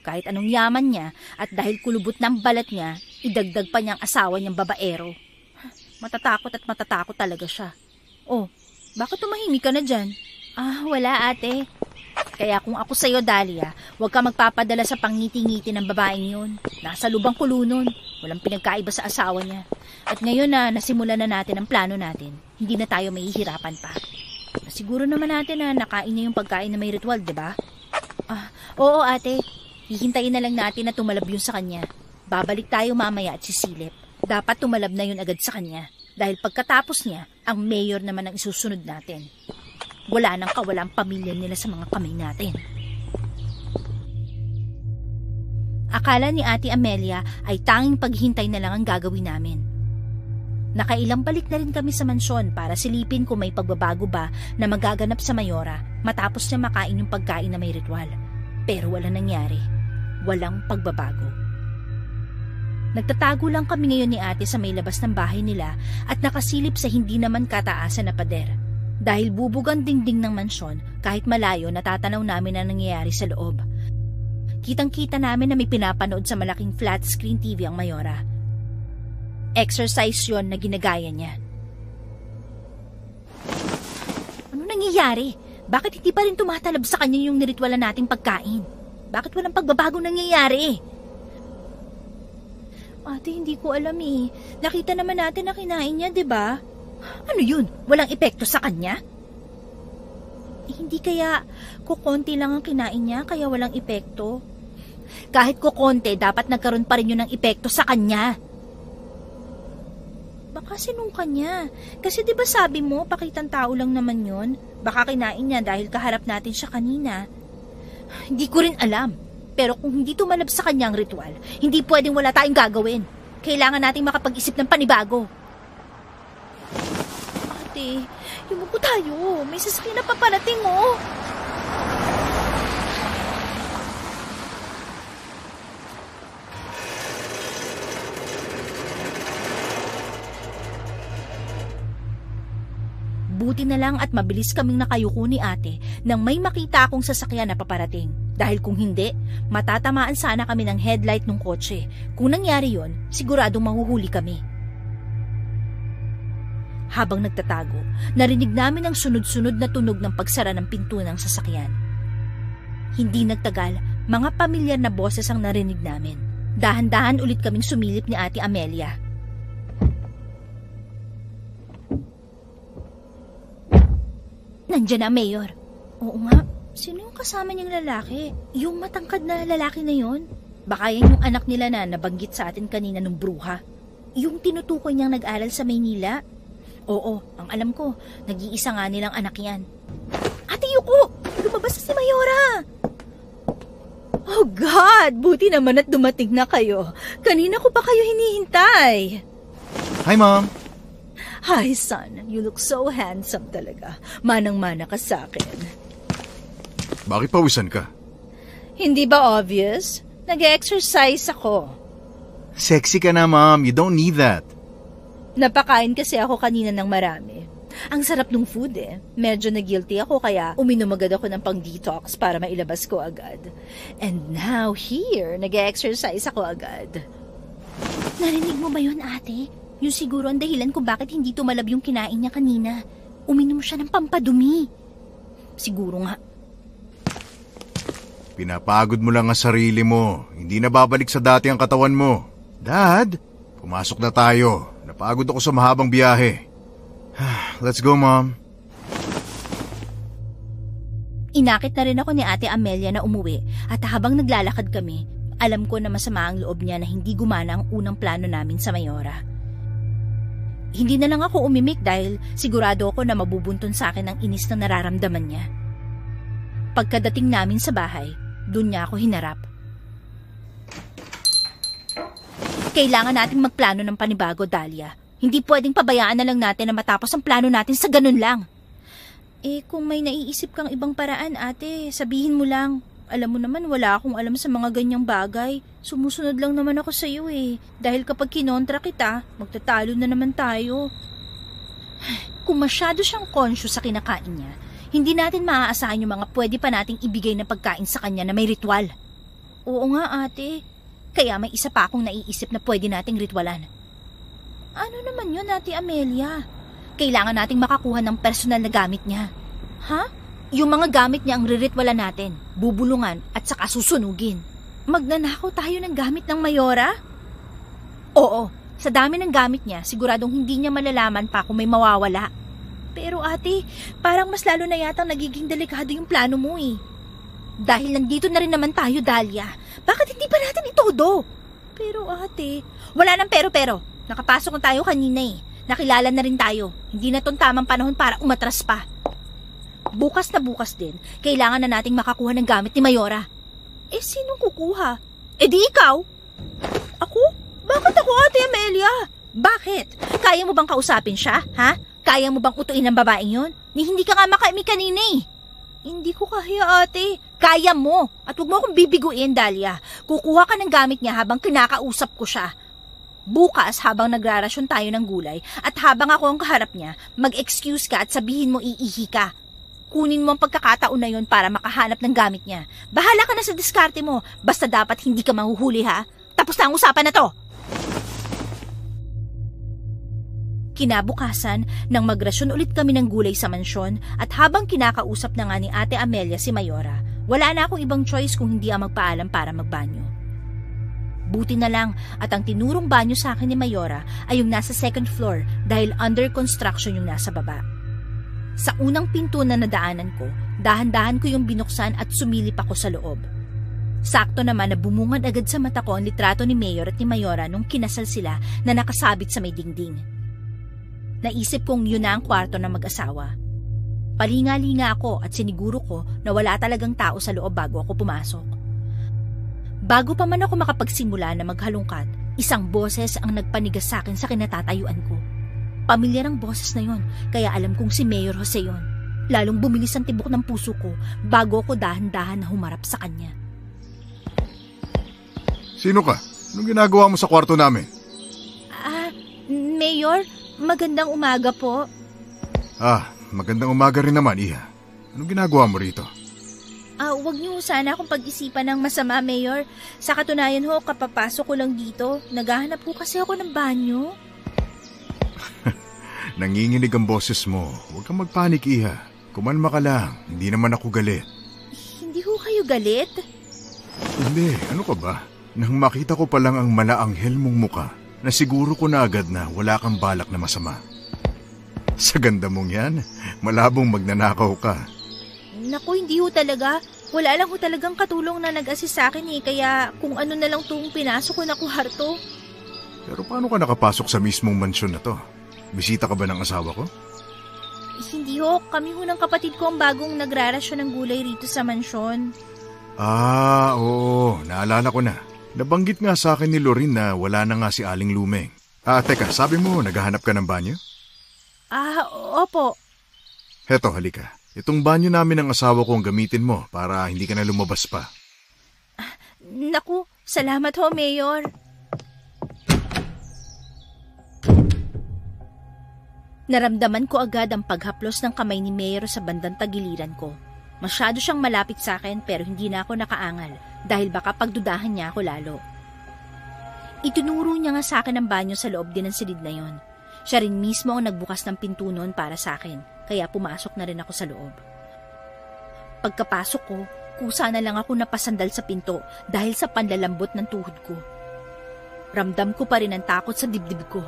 Kahit anong yaman niya at dahil kulubot ng balat niya, idagdag pa niyang asawa niyang babaero. Matatakot at matatakot talaga siya. Bakit tumahimik ka na dyan? Wala ate. Kaya kung ako sa'yo, Dahlia, huwag ka magpapadala sa pangngiti-ngiti ng babaeng yun. Nasa lubang kulo nun. Walang pinagkaiba sa asawa niya. At ngayon na nasimulan na natin ang plano natin, hindi na tayo mahihirapan pa. Siguro naman natin na nakain niya yung pagkain na may ritual, di ba? Oo ate. Hihintayin na lang natin na tumalab yun sa kanya. Babalik tayo mamaya at sisilip. Dapat tumalab na yun agad sa kanya. Dahil pagkatapos niya, ang mayor naman ang isusunod natin. Wala nang kawalang pamilya nila sa mga kamay natin. Akala ni Ate Amelia ay tanging paghintay na lang ang gagawin namin. Nakailang balik na rin kami sa mansyon para silipin kung may pagbabago ba na magaganap sa Mayora matapos niya makain yung pagkain na may ritual. Pero wala nangyari. Walang pagbabago. Nagtatago lang kami ngayon ni ate sa may labas ng bahay nila at nakasilip sa hindi naman kataasan na pader. Dahil bubog ang dingding ng mansyon, kahit malayo natatanaw namin ang nangyayari sa loob. Kitang-kita namin na may pinapanood sa malaking flat screen TV ang Mayora. Exercise yon na ginagaya niya. Ano nangyayari? Bakit hindi pa rin tumatalab sa kanya yung niritwalan nating pagkain? Bakit walang pagbabago nangyayari? Ate, hindi ko alam eh. Nakita naman natin na kinain niya, di ba? Ano yun? Walang epekto sa kanya? Hindi kaya kukonti lang ang kinain niya kaya walang epekto? Kahit kukonti, dapat nagkaroon pa rin yun ng epekto sa kanya. Baka sinuka niya. Kasi 'di ba sabi mo, pakitang tao lang naman 'yon. Baka kinain niya dahil kaharap natin siya kanina. Hindi ko rin alam. Pero kung hindi tumalab sa kanyang ritual, hindi pwedeng wala tayong gagawin. Kailangan nating makapag-isip ng panibago. Ate, yumuko tayo. May sasakyan na paparating, oh. Buti na lang at mabilis kaming nakayuko ni ate nang may makita akong sasakyan na paparating. Dahil kung hindi, matatamaan sana kami ng headlight ng kotse. Kung nangyari yon, siguradong mahuhuli kami. Habang nagtatago, narinig namin ang sunod-sunod na tunog ng pagsara ng pinto ng sasakyan. Hindi nagtagal, mga pamilyar na boses ang narinig namin. Dahan-dahan ulit kaming sumilip ni Ate Amelia. Nandiyan na, Mayor. Oo nga, sino yung kasama niyang lalaki? Yung matangkad na lalaki na yon? Baka yan yung anak nila na nabanggit sa atin kanina ng bruha. Yung tinutukoy niyang nag-aral sa Maynila. Oo, ang alam ko, nag-iisa nga nilang anak yan. Ate Yuko, lumabas na si Mayora! Oh God, buti naman at dumating na kayo. Kanina ko pa kayo hinihintay. Hi, Mom. Hi, son. You look so handsome talaga. Manang-mana ka sa akin. Bakit pawisan ka? Hindi ba obvious? Nag-exercise ako. Sexy ka na, Mom. You don't need that. Napakain kasi ako kanina ng marami. Ang sarap ng food eh. Medyo na-guilty ako kaya uminom agad ako ng pang-detox para mailabas ko agad. And now here, nag-exercise ako agad. Narinig mo ba yun, ate? Yung siguro ang dahilan kung bakit hindi tumalab yung kinain niya kanina. Uminom siya ng pampadumi. Siguro nga. Pinapagod mo lang ang sarili mo. Hindi na babalik sa dati ang katawan mo. Dad, pumasok na tayo. Napagod ako sa mahabang biyahe. Let's go, Mom. Inakit na rin ako ni Ate Amelia na umuwi at habang naglalakad kami, alam ko na masama ang loob niya na hindi gumana ang unang plano namin sa Mayora. Hindi na lang ako umimik dahil sigurado ako na mabubunton sa akin ang inis na nararamdaman niya. Pagkadating namin sa bahay, doon niya ako hinarap. Kailangan nating magplano ng panibago, Dahlia. Hindi pwedeng pabayaan na lang natin na matapos ang plano natin sa ganun lang. Kung may naiisip kang ibang paraan, ate, sabihin mo lang. Alam mo naman, wala akong alam sa mga ganyang bagay. Sumusunod lang naman ako sa iyo eh. Dahil kapag kinontra kita, magtatalo na naman tayo. Kung masyado siyang conscious sa kinakain niya, hindi natin maaasahan yung mga pwede pa nating ibigay na pagkain sa kanya na may ritual. Oo nga, ate. Kaya may isa pa akong naiisip na pwede nating ritualan. Ano naman yun, Ate Amelia? Kailangan nating makakuha ng personal na gamit niya. Ha? Yung mga gamit niya ang riritwalan natin, bubulungan at saka susunugin. Magnanakaw tayo ng gamit ng Mayora? Oo, sa dami ng gamit niya, siguradong hindi niya malalaman pa kung may mawawala. Pero ate, parang mas lalo na yata nagiging delikado yung plano mo eh. Dahil nandito na rin naman tayo, Dahlia. Bakit hindi pa natin itodo? Pero ate, wala nang pero. Nakapasok na tayo kanina eh. Nakilala na rin tayo. Hindi na tong tamang panahon para umatras pa. Bukas na bukas din, kailangan na nating makakuha ng gamit ni Mayora. Sinong kukuha? Di ikaw? Ako? Bakit ako, Ate Amelia? Bakit? Kaya mo bang kausapin siya, ha? Kaya mo bang utuin ng babaeng yon? Hindi ka nga makaimi kanina eh. Hindi ko kaya, ate. Kaya mo. At huwag mo akong bibiguin, Dahlia. Kukuha ka ng gamit niya habang kinakausap ko siya. Bukas, habang nagrarasyon tayo ng gulay at habang ako ang kaharap niya, mag-excuse ka at sabihin mo iihi ka. Kunin mo ang pagkakataon na yon para makahanap ng gamit niya. Bahala ka na sa diskarte mo. Basta dapat hindi ka mahuhuli, ha? Tapos na ang usapan na to. Kinabukasan, nang magrasyon ulit kami ng gulay sa mansyon at habang kinakausap na nga ni Ate Amelia si Mayora, wala na akong ibang choice kung hindi ang magpaalam para magbanyo. Buti na lang at ang tinurong banyo sa akin ni Mayora ay yung nasa second floor dahil under construction yung nasa baba. Sa unang pinto na nadaanan ko, dahan-dahan ko yung binuksan at sumilip ako sa loob. Sakto naman na bumungad agad sa mata ko ang litrato ni Mayor at ni Mayora nung kinasal sila na nakasabit sa may dingding. Naisip kong yun na ang kwarto ng mag-asawa. Palinga-linga ako at siniguro ko na wala talagang tao sa loob bago ako pumasok. Bago pa man ako makapagsimula na maghalungkat, isang boses ang nagpanigas sa akin sa kinatatayuan ko. Pamilyar ang boses na yon, kaya alam kong si Mayor Jose yon. Lalong bumilis ang tibok ng puso ko bago ako dahan-dahan na humarap sa kanya. Sino ka? Anong ginagawa mo sa kwarto namin? Mayor, magandang umaga po. Magandang umaga rin naman, Iha. Anong ginagawa mo rito? Huwag niyo sana akong pag-isipan ng masama, Mayor. Sa katunayan ho, kapapasok ko lang dito. Naghahanap po kasi ako ng banyo. Nanginginig ang boses mo. Huwag kang magpanik, Iha. Kumalma ka lang. Hindi naman ako galit. Hindi ho kayo galit? Hindi, ano ka ba? Nang makita ko pa lang ang malaanghel mong muka, na siguro ko na agad na wala kang balak na masama. Sa ganda mong yan, malabong magnanakaw ka. Naku, hindi ho talaga. Wala lang ho talagang katulong na nag-assist sa akin kaya kung ano na lang itong pinasok ko na kwarto. Pero paano ka nakapasok sa mismong mansyon na to? Bisita ka ba ng asawa ko? Hindi ho, kami ho ng kapatid ko ang bagong nagrarasyon ng gulay rito sa mansyon. Oo, naalala ko na. Nabanggit nga sa akin ni Lorin na wala na nga si Aling Lumeng. Teka, sabi mo naghahanap ka ng banyo? Opo. Heto, halika. Itong banyo namin ng asawa ko ang gamitin mo para hindi ka na lumabas pa. Naku, salamat ho, Mayor. Naramdaman ko agad ang paghaplos ng kamay ni Mayor sa bandang tagiliran ko. Masyado siyang malapit sa akin pero hindi na ako nakaangal dahil baka pagdudahan niya ako lalo. Itinuro niya nga sa akin ang banyo sa loob din ng silid na yon. Siya rin mismo ang nagbukas ng pinto noon para sa akin kaya pumasok na rin ako sa loob. Pagkapasok ko, kusa na lang ako napasandal sa pinto dahil sa panlalambot ng tuhod ko. Ramdam ko pa rin ang takot sa dibdib ko.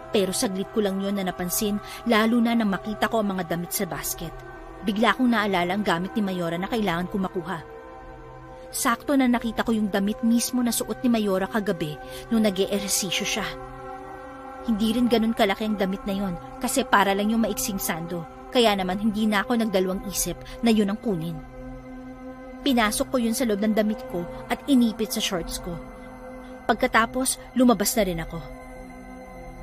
Pero saglit ko lang yon na napansin lalo na nang makita ko ang mga damit sa basket. Bigla kong naalala ang gamit ni Mayora na kailangan ko makuha. Sakto na nakita ko yung damit mismo na suot ni Mayora kagabi nung nag-e-ehersisyo siya. Hindi rin ganun kalaki ang damit na yon kasi para lang yung maiksing sando. Kaya naman hindi na ako nagdalawang isip na yun ang kunin. Pinasok ko yun sa loob ng damit ko at inipit sa shorts ko. Pagkatapos, lumabas na rin ako.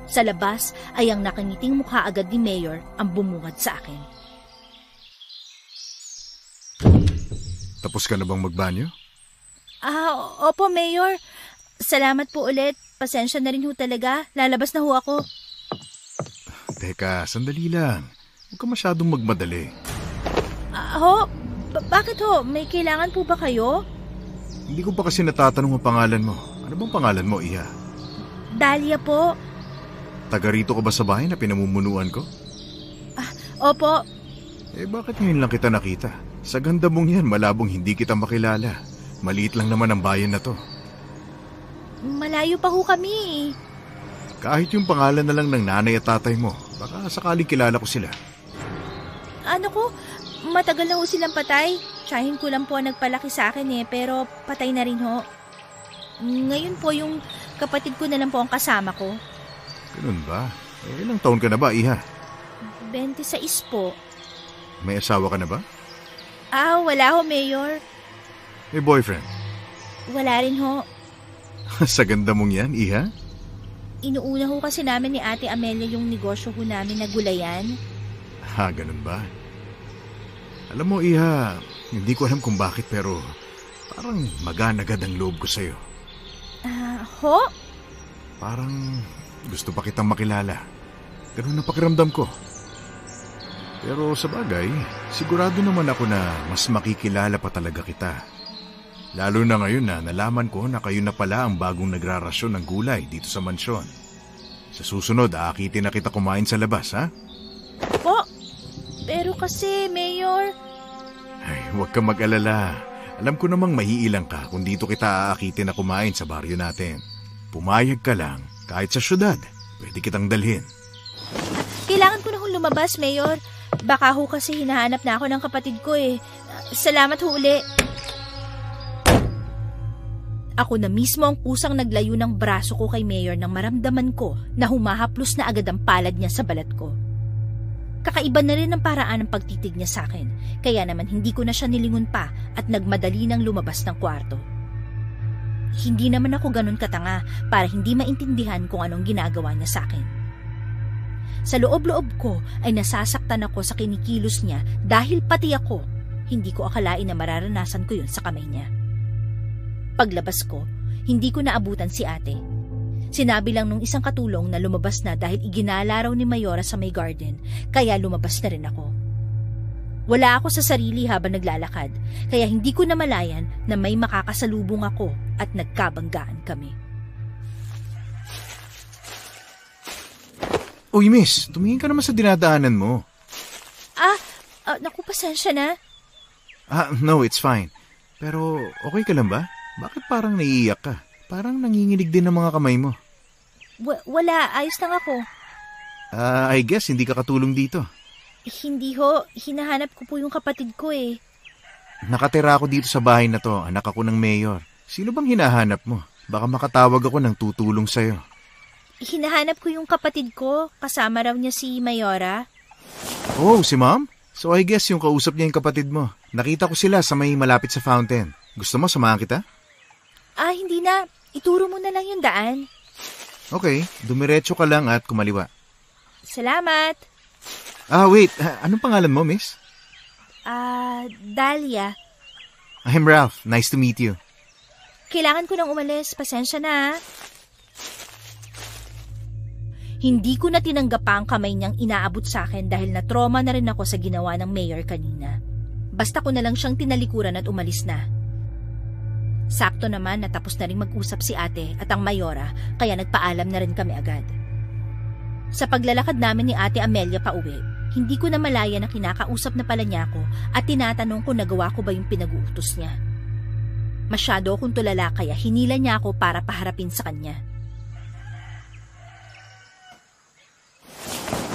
Sa labas ay ang nakangiting mukha agad ni Mayor ang bumungad sa akin. Tapos ka na bang magbanyo? Opo, Mayor. Salamat po ulit. Pasensya na rin ho talaga. Lalabas na ho ako. Teka, sandali lang. Huwag ka masyadong magmadali. Bakit ho? May kailangan po ba kayo? Hindi ko pa kasi natatanong ang pangalan mo. Ano bang pangalan mo, Iha? Dahlia po. Taga rito ka ba sa bahay na pinamumunuan ko? Opo. Bakit ngayon lang kita nakita? Sa ganda mong yan, malabong hindi kita makilala. Maliit lang naman ang bayan na to. Malayo pa ho kami. Kahit yung pangalan na lang ng nanay at tatay mo, baka sakaling kilala ko sila. Ano ko? Matagal na ho silang patay. Tiyahin ko lang po ang nagpalaki sa akin pero patay na rin ho. Ngayon po yung kapatid ko na lang po ang kasama ko. Ganun ba? Ilang taon ka na ba, Iha? 26 po. May asawa ka na ba? Wala ho, Mayor. May boyfriend? Wala rin ho. Sa ganda mong yan, Iha? Inuuna ho kasi namin ni Ate Amelia yung negosyo ho namin na gulayan. Ganun ba? Alam mo, Iha, hindi ko alam kung bakit pero parang maganagad ang loob ko sa'yo. Ho? Parang gusto pa kitang makilala. Ganun na pakiramdam ko. Pero sa bagay, sigurado naman ako na mas makikilala pa talaga kita. Lalo na ngayon na nalaman ko na kayo na pala ang bagong nagrarasyon ng gulay dito sa mansyon. Sa susunod, aakitin na kita kumain sa labas, ha? Po, pero kasi, Mayor... Huwag kang mag-alala. Alam ko namang mahiilang ka kung dito kita aakitin na kumain sa baryo natin. Pumayag ka lang, kahit sa syudad, pwede kitang dalhin. Kailangan ko na hong lumabas, Mayor. Baka ho kasi hinahanap na ako ng kapatid ko. Salamat ho uli. Ako na mismo ang kusang naglayo ng braso ko kay Mayor nang maramdaman ko na humahaplos na agad ang palad niya sa balat ko. Kakaiba na rin ang paraan ng pagtitig niya sa akin, kaya naman hindi ko na siya nilingon pa at nagmadali nang lumabas ng kwarto. Hindi naman ako ganun katanga para hindi maintindihan kung anong ginagawa niya sa akin. Sa loob-loob ko ay nasasaktan ako sa kinikilos niya dahil pati ako, hindi ko akalain na mararanasan ko yun sa kamay niya. Paglabas ko, hindi ko naabutan si ate. Sinabi lang nung isang katulong na lumabas na dahil iginala raw ni Mayora sa may garden, kaya lumabas na rin ako. Wala ako sa sarili habang naglalakad, kaya hindi ko namalayan na may makakasalubong ako at nagkabanggaan kami. Uy, miss, tumingin ka naman sa dinadaanan mo. Naku, pasensya na. No, it's fine. Pero okay ka lang ba? Bakit parang naiiyak ka? Parang nanginginig din ng mga kamay mo. Wala, ayos lang ako. I guess hindi ka katulong dito. Hindi ho, hinahanap ko po yung kapatid ko eh. Nakatira ako dito sa bahay na to, anak ako ng mayor. Sino bang hinahanap mo? Baka makatawag ako ng tutulong sa'yo. Hinahanap ko yung kapatid ko, kasama raw niya si Mayora. Oh, si ma'am? So I guess yung kausap niya yung kapatid mo. Nakita ko sila sa may malapit sa fountain. Gusto mo samahan kita? Hindi na. Ituro mo na lang yung daan. Okay, dumiretso ka lang at kumaliwa. Salamat. Wait. Anong pangalan mo, miss? Dahlia. I'm Ralph. Nice to meet you. Kailangan ko nang umalis. Pasensya na. Hindi ko na tinanggap pa ang kamay niyang inaabot sa akin dahil na-trauma na rin ako sa ginawa ng mayor kanina. Basta ko na lang siyang tinalikuran at umalis na. Sakto naman natapos na rin mag-usap si ate at ang Mayora kaya nagpaalam na rin kami agad. Sa paglalakad namin ni Ate Amelia pa uwi, hindi ko na malaya na kinakausap na pala niya ako at tinatanong kung nagawa ko ba yung pinag-uutos niya. Masyado akong tulala kaya hinila niya ako para paharapin sa kanya.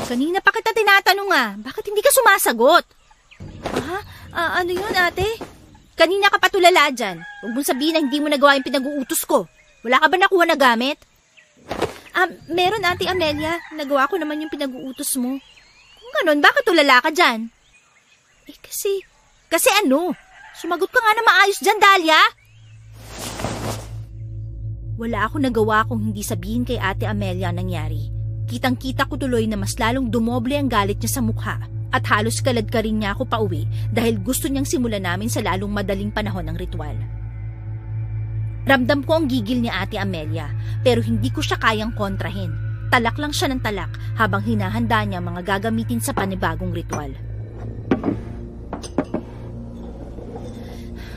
Kanina pa kita tinatanong bakit hindi ka sumasagot? Ano yun ate? Kanina ka patulala dyan. Huwag mong sabihin na hindi mo nagawa yung pinag-uutos ko. Wala ka ba nakuha na gamit? Meron Ate Amelia. Nagawa ko naman yung pinag-uutos mo. Kung ganun, bakit tulala ka dyan? Kasi ano? Sumagot ka nga na maayos dyan, Dahlia. Wala ako nagawa kung hindi sabihin kay Ate Amelia ang nangyari. Kitang-kita ko tuloy na mas lalong dumoble ang galit niya sa mukha. At halos kalad ka rin niya ako pauwi dahil gusto niyang simulan namin sa lalong madaling panahon ng ritual. Ramdam ko ang gigil ni Ate Amelia pero hindi ko siya kayang kontrahin. Talak lang siya ng talak habang hinahanda niya mga gagamitin sa panibagong ritual.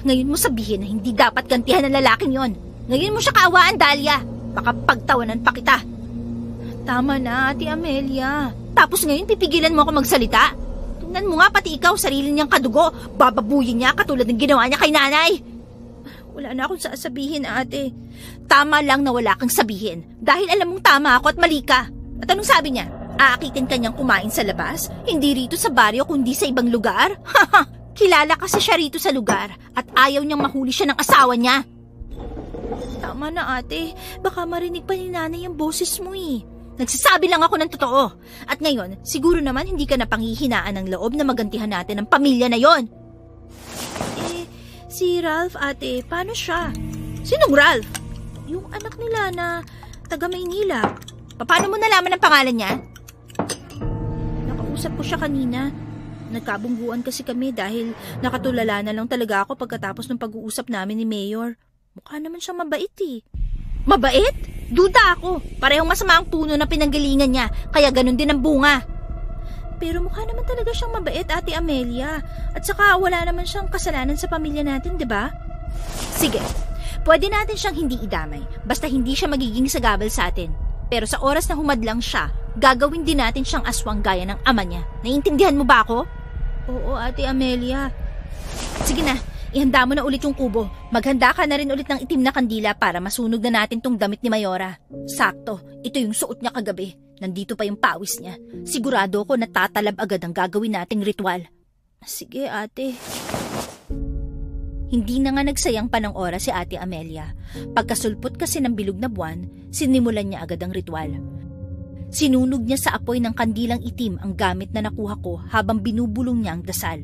Ngayon mo sabihin na hindi dapat gantihan ng lalaking yon. Ngayon mo siya kaawaan, Dahlia. Baka pagtawanan pa kita. Tama na, Ate Amelia. Tapos ngayon pipigilan mo ako magsalita? Tingnan mo nga pati ikaw, sarili niyang kadugo. Bababuyin niya katulad ng ginawa niya kay nanay. Wala na akong sasabihin, ate. Tama lang na wala kang sabihin. Dahil alam mong tama ako at mali ka. At anong sabi niya? Aakitin kanyang kumain sa labas? Hindi rito sa baryo kundi sa ibang lugar? Haha! Kilala kasi siya rito sa lugar at ayaw niyang mahuli siya ng asawa niya. Tama na ate. Baka marinig pa ni nanay ang boses mo eh. Nagsasabi lang ako ng totoo. At ngayon, siguro naman hindi ka na panghihinaan ng loob na magantihan natin ang pamilya na yon. Si Ralph, ate, paano siya? Sinong Ralph? Yung anak nila na taga Maynila. Paano mo nalaman ang pangalan niya? Nakausap ko siya kanina. Nagkabungguan kasi kami dahil nakatulala na lang talaga ako pagkatapos ng pag-uusap namin ni Mayor. Mukha naman siya mabait eh. Mabait? Duda ako. Parehong masama ang puno na pinanggalingan niya, kaya ganun din ang bunga. Pero mukha naman talaga siyang mabait, Ate Amelia. At saka wala naman siyang kasalanan sa pamilya natin, di ba? Sige, pwede natin siyang hindi idamay, basta hindi siya magiging sagabal sa atin. Pero sa oras na humadlang siya, gagawin din natin siyang aswang gaya ng ama niya. Naiintindihan mo ba ako? Oo, Ate Amelia. Sige na. Ihanda mo na ulit yung kubo. Maghanda ka na rin ulit ng itim na kandila para masunog na natin tong damit ni Mayora. Sakto, ito yung suot niya kagabi. Nandito pa yung pawis niya. Sigurado ko natatalab agad ang gagawin nating ritual. Sige, ate. Hindi na nga nagsayang pa ng oras si Ate Amelia. Pagkasulpot kasi ng bilog na buwan, sinimulan niya agad ang ritual. Sinunog niya sa apoy ng kandilang itim ang gamit na nakuha ko habang binubulong niya ang dasal.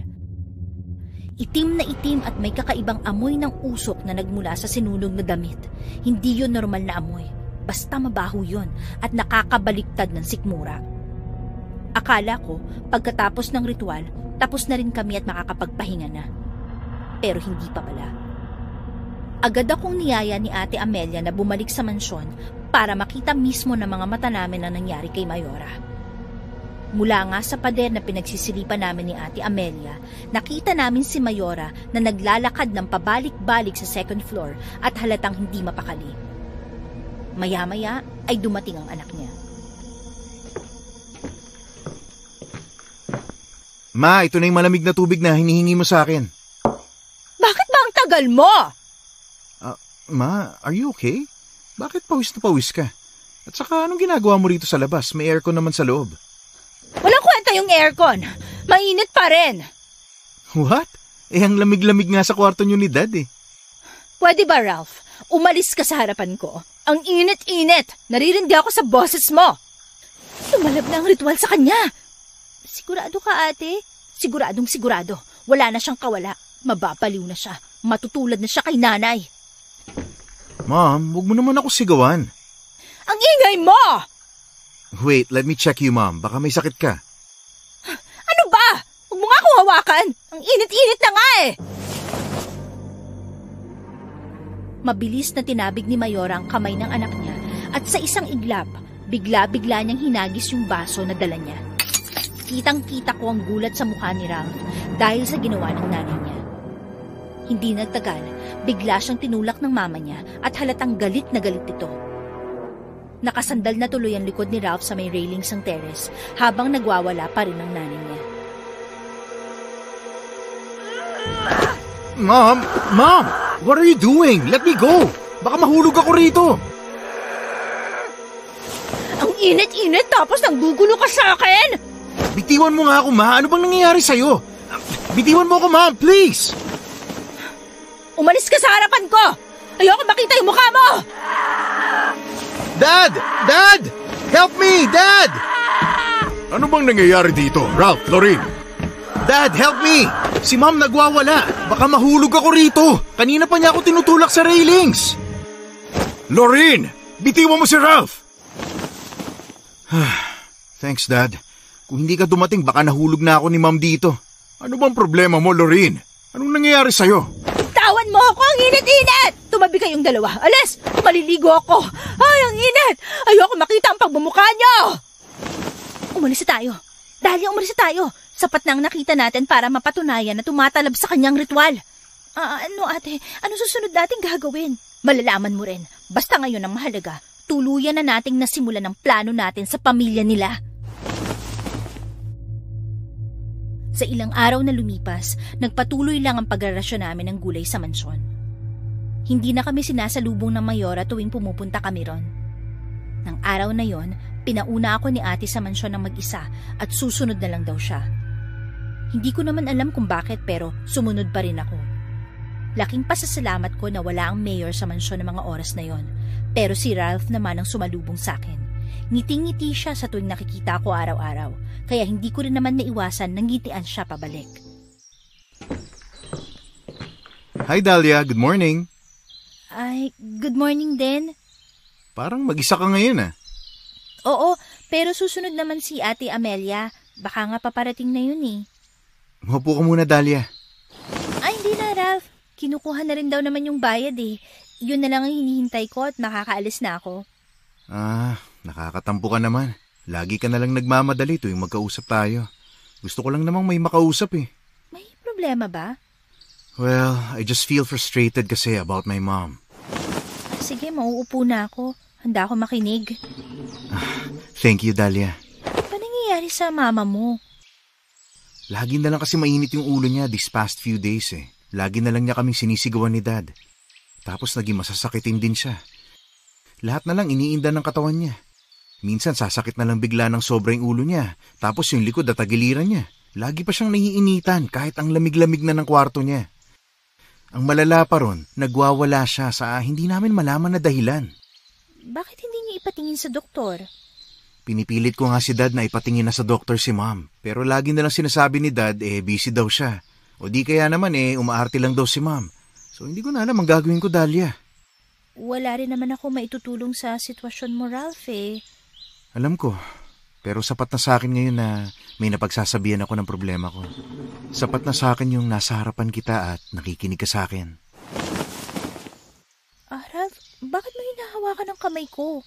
Itim na itim at may kakaibang amoy ng usok na nagmula sa sinunog na damit. Hindi yon normal na amoy. Basta mabaho yon at nakakabaliktad ng sikmura. Akala ko, pagkatapos ng ritual, tapos na rin kami at makakapagpahinga na. Pero hindi pa pala. Agad akong niyaya ni Ate Amelia na bumalik sa mansyon para makita mismo ng mga mata namin ang nangyari kay Mayora. Mula nga sa pader na pinagsisilipan namin ni Ate Amelia, nakita namin si Mayora na naglalakad ng pabalik-balik sa second floor at halatang hindi mapakali. Maya-maya ay dumating ang anak niya. Ma, ito na yung malamig na tubig na hinihingi mo sa akin. Bakit ba ang tagal mo? Ma, are you okay? Bakit pawis na pawis ka? At saka anong ginagawa mo rito sa labas? May aircon naman sa loob. Walang kwenta yung aircon. Mainit pa rin. What? Ang lamig-lamig nga sa kwarto niyo ni Dad eh. Pwede ba, Ralph? Umalis ka sa harapan ko. Ang init-init. Naririndi ako sa boses mo. Lumalab na ang ritual sa kanya. Sigurado ka, ate? Siguradong sigurado. Wala na siyang kawala. Mababaliw na siya. Matutulad na siya kay nanay. Mom, huwag mo naman ako sigawan. Ang ingay mo! Wait, let me check you, Mom. Baka may sakit ka. Ano ba? Huwag mo nga akong hawakan. Ang init-init na nga eh. Mabilis na tinabig ni Mayora ang kamay ng anak niya at sa isang iglap, bigla-bigla niyang hinagis yung baso na dala niya. Kitang-kita ko ang gulat sa mukha ni Ralph dahil sa ginawa ng nanay niya. Hindi nagtagal, bigla siyang tinulak ng mama niya at halatang galit na galit ito. Nakasandal na tuloy ang likod ni Ralph sa may railings ng terrace habang nagwawala pa rin ang nanay niya. Mom! What are you doing? Let me go! Baka mahulog ako rito! Ang init-init tapos nanggugulo ka sa akin! Bitiwan mo nga ako, Ma. Ano bang nangyayari sa'yo? Bitiwan mo ako, Mom, please! Umalis ka sa harapan ko! Ayoko makita yung mukha mo! Dad! Dad! Help me! Dad! Ano bang nangyayari dito? Ralph, Lorraine! Dad, help me! Si Mom nagwawala. Baka mahulog ako rito. Kanina pa niya ako tinutulak sa railings. Lorraine! Bitiwan mo si Ralph! Thanks, Dad. Kung hindi ka dumating, baka nahulog na ako ni Mom dito. Ano bang problema mo, Lorraine? Anong nangyayari sa'yo? Tawan mo ako! Ang init-init! Tumabi kayong dalawa. Alis! Maliligo ako! Ay, ang init! Ayoko makita ang pagbumukha niyo! Umalis tayo. Dahlia, umalis tayo. Sapat na ang nakita natin para mapatunayan na tumatalab sa kanyang ritual. Ano ate? Ano susunod nating gagawin? Malalaman mo rin. Basta ngayon ang mahalaga, tuluyan na nating nasimulan ang plano natin sa pamilya nila. Sa ilang araw na lumipas, nagpatuloy lang ang pagrarasyon namin ng gulay sa mansyon. Hindi na kami sinasalubong ng Mayora tuwing pumupunta kami ron. Nang araw na yon, pinauna ako ni ate sa mansyon ng mag-isa at susunod na lang daw siya. Hindi ko naman alam kung bakit pero sumunod pa rin ako. Laking pasasalamat ko na wala ang mayor sa mansyon ng mga oras na yon. Pero si Ralph naman ang sumalubong sa akin. Ngiti-ngiti siya sa tuwing nakikita ko araw-araw, kaya hindi ko rin naman naiwasan nang ngitian siya pabalik. Hi Dahlia, good morning. Ay, good morning din. Parang mag-isa ka ngayon ah. Oo, pero susunod naman si Ate Amelia. Baka nga paparating na yun eh. Mahupo ka muna, Dahlia. Ay, hindi na, Ralph. Kinukuha na rin daw naman yung bayad eh. Yun na lang ang hinihintay ko at makakaalis na ako. Nakakatampo ka naman. Lagi ka na lang nagmamadali tuwing magkausap tayo. Gusto ko lang namang may makausap eh. May problema ba? Well, I just feel frustrated kasi about my mom. Sige, mauupo na ako. Handa ako makinig. Thank you, Dahlia. Ano nangyayari sa mama mo? Lagi na lang kasi mainit yung ulo niya these past few days eh. Lagi na lang niya kaming sinisigawan ni Dad. Tapos naging masasakitin din siya. Lahat na lang iniinda ng katawan niya. Minsan sasakit na lang bigla ng sobrang ulo niya. Tapos yung likod at tagiliran niya. Lagi pa siyang naiinitan kahit ang lamig-lamig na ng kwarto niya. Ang malala pa ron, nagwawala siya sa hindi namin malaman na dahilan. Bakit hindi niyo ipatingin sa doktor? Pinipilit ko nga si Dad na ipatingin na sa doktor si Mom. Pero lagi na lang sinasabi ni Dad, busy daw siya. O di kaya naman umaarte lang daw si Mom. So hindi ko na alam ang gagawin ko, Dahlia. Wala rin naman ako maitutulong sa sitwasyon mo, Ralph Alam ko. Pero sapat na sa akin ngayon na may napagsasabihan ako ng problema ko. Sapat na sa akin yung nasa harapan kita at nakikinig ka sa akin. Ralph, bakit mo hinahawakan ng kamay ko?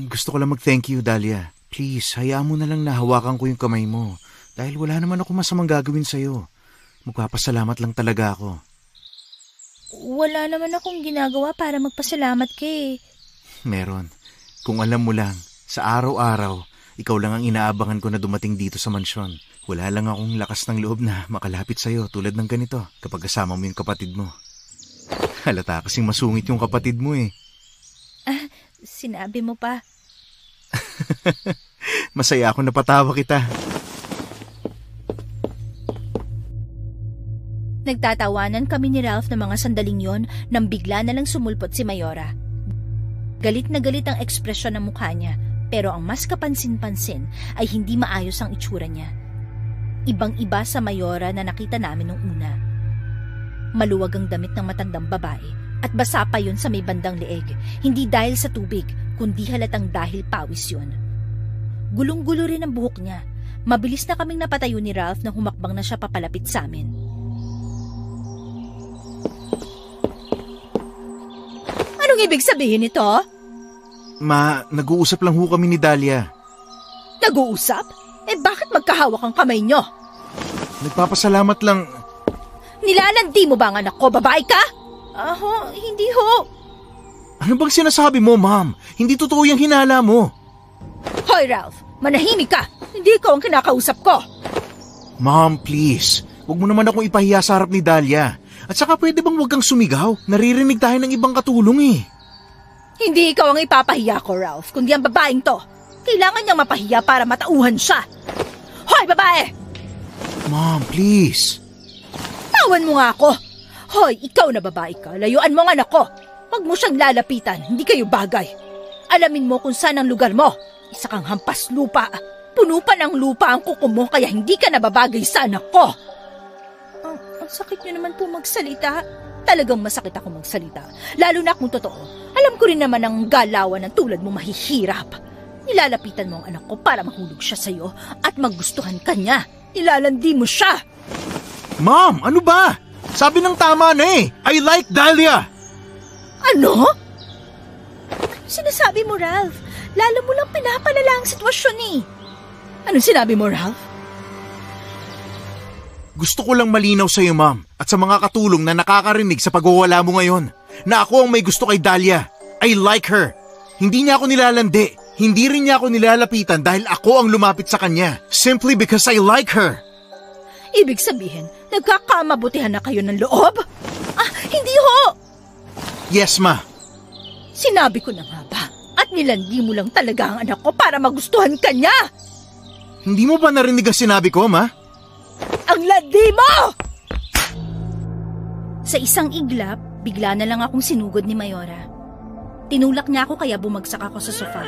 Gusto ko lang mag-thank you, Dahlia. Please, hayaan mo na lang na hawakan ko yung kamay mo. Dahil wala naman ako masamang gagawin sa'yo. Magpapasalamat lang talaga ako. Wala naman akong ginagawa para magpasalamat ka Meron. Kung alam mo lang, sa araw-araw, ikaw lang ang inaabangan ko na dumating dito sa mansyon. Wala lang akong lakas ng loob na makalapit sa'yo tulad ng ganito kapag kasama mo yung kapatid mo. Halata kasing masungit yung kapatid mo Sinabi mo pa. Masaya ako napatawa kita. Nagtatawanan kami ni Ralph ng mga sandaling yon nang bigla na lang sumulpot si Mayora. Galit na galit ang ekspresyon ng mukha niya, pero ang mas kapansin-pansin ay hindi maayos ang itsura niya. Ibang-iba sa Mayora na nakita namin nung una. Maluwag ang damit ng matandang babae at basa pa yun sa may bandang leeg, hindi dahil sa tubig, kundi halatang dahil pawis yun. Gulong-gulo rin ang buhok niya. Mabilis na kaming napatayo ni Ralph nang humakbang na siya papalapit sa amin. Anong ibig sabihin nito? Nag-uusap lang ho kami ni Dahlia. Nag-uusap? Bakit magkahawak ang kamay nyo? Nagpapasalamat lang. Nilalandi mo ba ang anak ko? Babae ka? Hindi ho. Ano bang sinasabi mo, Ma'am? Hindi totoo yung hinala mo. Hoy, Ralph! Manahimik ka! Hindi ikaw ang kinakausap ko! Ma'am, please. Huwag mo naman akong ipahiya sa harap ni Dahlia. At saka pwede bang huwag kang sumigaw? Naririnig tayo ng ibang katulong Hindi ikaw ang ipapahiya ko, Ralph, kundi ang babaeng to. Kailangan niyang mapahiya para matauhan siya. Hoy, babae! Ma'am, please. Tawan mo nga ako. Hoy, ikaw na babae ka. Layuan mo ang anak ko. Huwag mo siyang lalapitan. Hindi kayo bagay. Alamin mo kung saan ang lugar mo. Isa kang hampas lupa. Puno pa ng lupa ang kuko mo kaya hindi ka nababagay sa anak ko. Ang sakit niyo naman po magsalita. Talagang masakit ako magsalita. Lalo na kung totoo. Alam ko rin naman ang galawan ng tulad mo mahihirap. Nilalapitan mo ang anak ko para mahulog siya sa'yo at magustuhan ka niya. Nilalandi mo siya. Ma'am, ano ba? Sabi ng tama na I like Dahlia. Ano? Sinasabi mo, Ralph? Lalo mo lang pinapalala ang sitwasyon Anong sinabi mo, Ralph? Gusto ko lang malinaw sa iyo, Ma'am, at sa mga katulong na nakakarinig sa pagwawala mo ngayon, na ako ang may gusto kay Dahlia. I like her. Hindi niya ako nilalandi. Hindi rin niya ako nilalapitan dahil ako ang lumapit sa kanya. Simply because I like her. Ibig sabihin, nagkakamabutihan na kayo ng loob? Hindi ho! Yes, Ma. Sinabi ko na nga ba? At nilandi mo lang talaga ang anak ko para magustuhan ka niya! Hindi mo ba narinig ang sinabi ko, Ma? Ang landi mo! Sa isang iglap, bigla na lang akong sinugod ni Mayora. Tinulak niya ako kaya bumagsak ako sa sofa.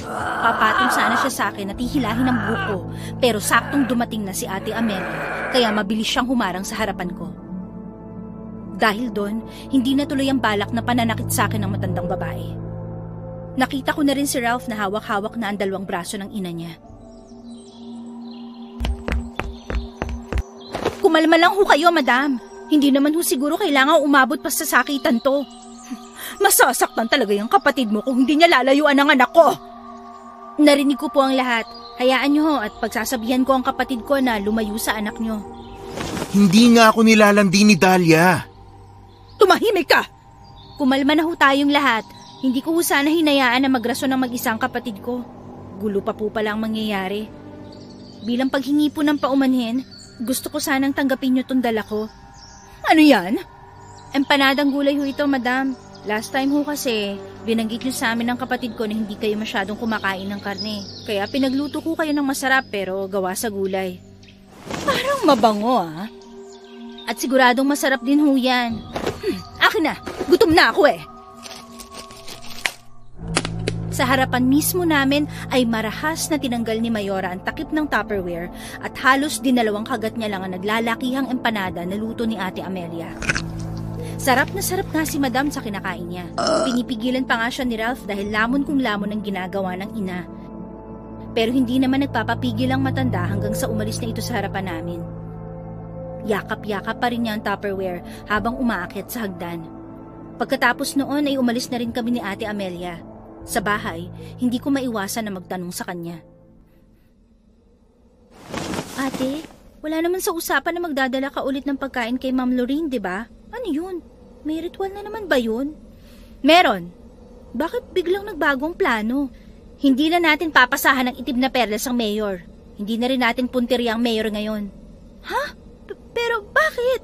Papatong sana siya sa akin at hihilahin ang buhok ko, pero saktong dumating na si Ate Amelia, kaya mabilis siyang humarang sa harapan ko. Dahil doon, hindi na tuloy ang balak na pananakit sa akin ng matandang babae. Nakita ko na rin si Ralph na hawak-hawak na ang dalawang braso ng ina niya. Kumalma lang ho kayo, madam. Hindi naman ho siguro kailangan umabot pa sa sakitan to. Masasaktan talaga yung kapatid mo kung hindi niya lalayuan ang anak ko. Narinig ko po ang lahat. Hayaan niyo ho at pagsasabihan ko ang kapatid ko na lumayo sa anak niyo. Hindi nga ako nilalandi ni Dahlia. Tumahimik ka! Kumalma na ho tayong lahat. Hindi ko ho sana hinayaan na magrason ng mag-isang kapatid ko. Gulo pa po pala ang mangyayari. Bilang paghingi po ng paumanhin, gusto ko sanang tanggapin niyo tong dala ko. Ano yan? Empanadang gulay ho ito, madam. Last time ho kasi, binanggit niyo sa amin ng kapatid ko na hindi kayo masyadong kumakain ng karne. Kaya pinagluto ko kayo ng masarap pero gawa sa gulay. Parang mabango At siguradong masarap din ho yan. Akin na, gutom na ako eh. Sa harapan mismo namin ay marahas na tinanggal ni Mayora ang takip ng Tupperware at halos dinalawang kagat niya lang ang naglalakihang empanada na luto ni Ate Amelia. Sarap na sarap nga si Madam sa kinakain niya. Pinipigilan pa nga siya ni Ralph dahil lamon kung lamon ang ginagawa ng ina. Pero hindi naman nagpapapigil ang matanda hanggang sa umalis na ito sa harapan namin. Yakap-yakap pa rin niya ang Tupperware habang umaakyat sa hagdan. Pagkatapos noon ay umalis na rin kami ni Ate Amelia. Sa bahay, hindi ko maiwasan na magtanong sa kanya. Ate, wala naman sa usapan na magdadala ka ulit ng pagkain kay Ma'am Lorraine, di ba? Ano yun? May ritual na naman ba yun? Meron. Bakit biglang nagbagong plano? Hindi na natin papasahan ng itim na perlas ang mayor. Hindi na rin natin punteriya ang mayor ngayon. Ha? Pero bakit?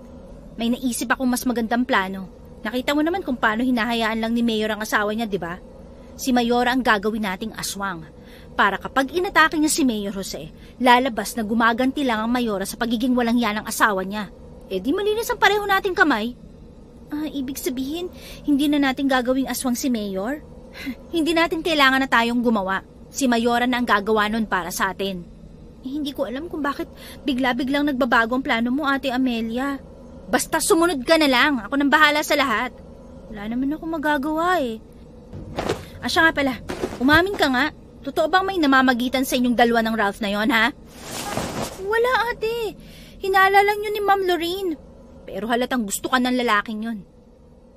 May naisip akong mas magandang plano. Nakita mo naman kung paano hinahayaan lang ni mayor ang asawa niya, di ba? Si Mayora ang gagawin nating aswang. Para kapag inatake niya si Mayor Jose, lalabas na gumaganti lang ang Mayora sa pagiging walang yan ng asawa niya. Eh di malinis ang pareho nating kamay. Ibig sabihin, hindi na natin gagawing aswang si Mayor? Hindi natin kailangan na tayong gumawa. Si Mayora na ang gagawa nun para sa atin. Hindi ko alam kung bakit bigla-biglang nagbabago ang plano mo, Ate Amelia. Basta sumunod ka na lang. Ako nang bahala sa lahat. Wala naman ako magagawa eh. Siya nga pala, umamin ka nga. Totoo bang may namamagitan sa inyong dalawa ng Ralph na yon, ha? Wala, ate. Hinala lang yun ni Ma'am Lorraine. Pero halatang gusto ka ng lalaking yun.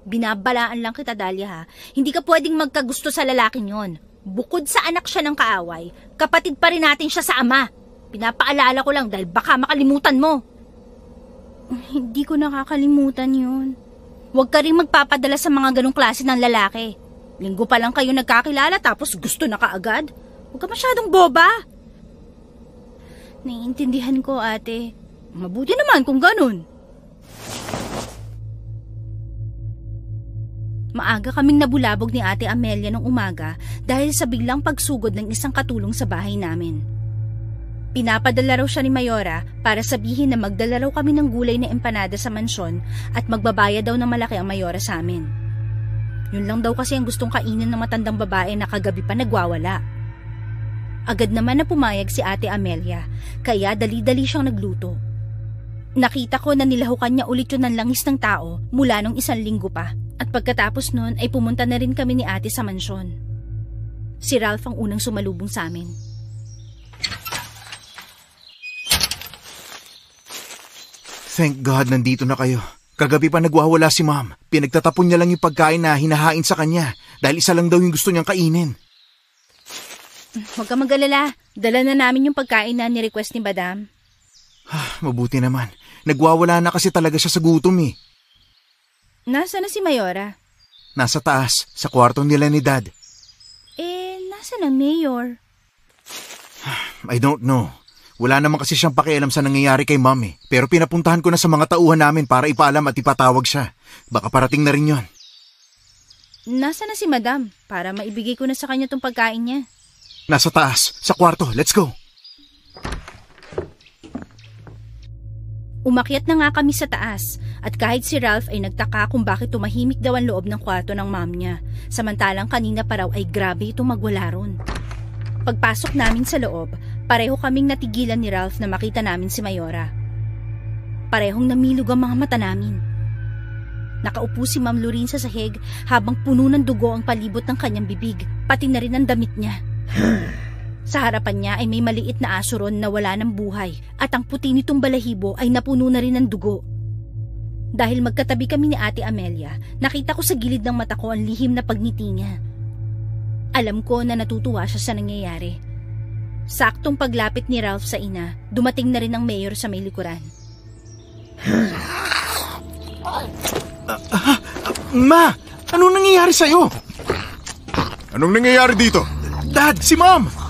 Binabalaan lang kita, Dahlia, ha? Hindi ka pwedeng magkagusto sa lalaking yon. Bukod sa anak siya ng kaaway, kapatid pa rin natin siya sa ama. Pinapaalala ko lang dahil baka makalimutan mo. Hindi ko nakakalimutan yun. Huwag ka rin magpapadala sa mga ganong klase ng lalaki. Linggo pa lang kayo nagkakilala tapos gusto na kaagad. Huwag ka masyadong boba. Naiintindihan ko, ate. Mabuti naman kung ganun. Maaga kaming nabulabog ni Ate Amelia nung umaga dahil sa biglang pagsugod ng isang katulong sa bahay namin. Pinapadala raw siya ni Mayora para sabihin na magdala raw kami ng gulay na empanada sa mansyon at magbabayad daw ng malaki ang Mayora sa amin. Yun lang daw kasi ang gustong kainin ng matandang babae na kagabi pa nagwawala. Agad naman na pumayag si Ate Amelia, kaya dali-dali siyang nagluto. Nakita ko na nilahukan niya ulit yun ng langis ng tao mula nung 1 linggo pa. At pagkatapos nun ay pumunta na rin kami ni ate sa mansyon. Si Ralph ang unang sumalubong sa amin. Thank God nandito na kayo. Kagabi pa nagwawala si Ma'am. Pinagtatapon niya lang yung pagkain na hinahain sa kanya dahil isa lang daw yung gusto niyang kainin. Huwag ka mag-alala. Dala na namin yung pagkain na ni-request ni Madam. Mabuti naman. Nagwawala na kasi talaga siya sa gutom eh. Nasaan na si Mayora? Nasa taas, sa kwarto nila ni Dad. Nasaan ang Mayor? I don't know. Wala naman kasi siyang pakialam sa nangyayari kay Ma'am eh. Pero pinapuntahan ko na sa mga tauhan namin para ipaalam at ipatawag siya. Baka parating na rin yon. Nasaan na si Madam? Para maibigay ko na sa kanya tong pagkain niya. Nasa taas, sa kwarto. Let's go. Umakyat na nga kami sa taas at kahit si Ralph ay nagtaka kung bakit tumahimik daw ang loob ng kwarto ng mom niya, samantalang kanina pa raw ay grabe itong magwala ron. Pagpasok namin sa loob, pareho kaming natigilan ni Ralph na makita namin si Mayora. Parehong namilog ang mga mata namin. Nakaupo si Ma'am Lorraine sa sahig habang puno ng dugo ang palibot ng kanyang bibig, pati na rin ang damit niya. Sa harapan niya ay may maliit na aso ron na wala ng buhay at ang puti nitong balahibo ay napuno na rin ng dugo. Dahil magkatabi kami ni Ate Amelia, nakita ko sa gilid ng mata ko ang lihim na pagngiti niya. Alam ko na natutuwa siya sa nangyayari. Saktong paglapit ni Ralph sa ina, dumating na rin ang mayor sa may likuran. Ma! Anong nangyayari sa'yo? Anong nangyayari dito? Dad, si Mom!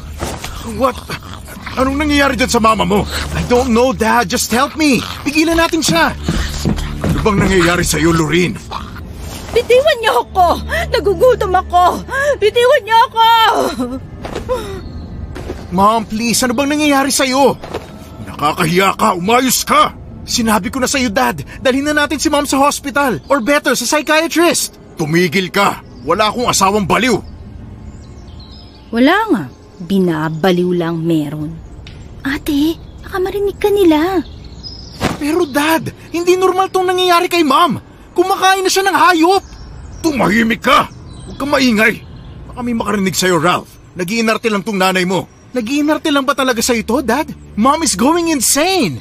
What? Anong nangyayari dyan sa mama mo? I don't know, Dad. Just help me. Pigilan natin siya. Ano bang nangyayari sa'yo, Lorraine? Bitiwan niyo ako! Nagugutom ako! Bitiwan niyo ako! Mom, please. Ano bang nangyayari sa'yo? Nakakahiya ka. Umayos ka. Sinabi ko na sa'yo, Dad. Dalhin na natin si Mom sa hospital. Or better, sa psychiatrist. Tumigil ka. Wala akong asawang baliw. Wala nga. Binabaliw lang meron. Ate, baka marinig ka nila. Pero Dad, hindi normal tong nangyayari kay Mom. Kumakain na siya ng hayop. Tumahimik ka. Huwag kang maingay. Baka may makarinig sa'yo, Ralph. Nag-iinarte lang tong nanay mo. Nag-iinarte lang ba talaga sa'yo ito, Dad? Mom is going insane.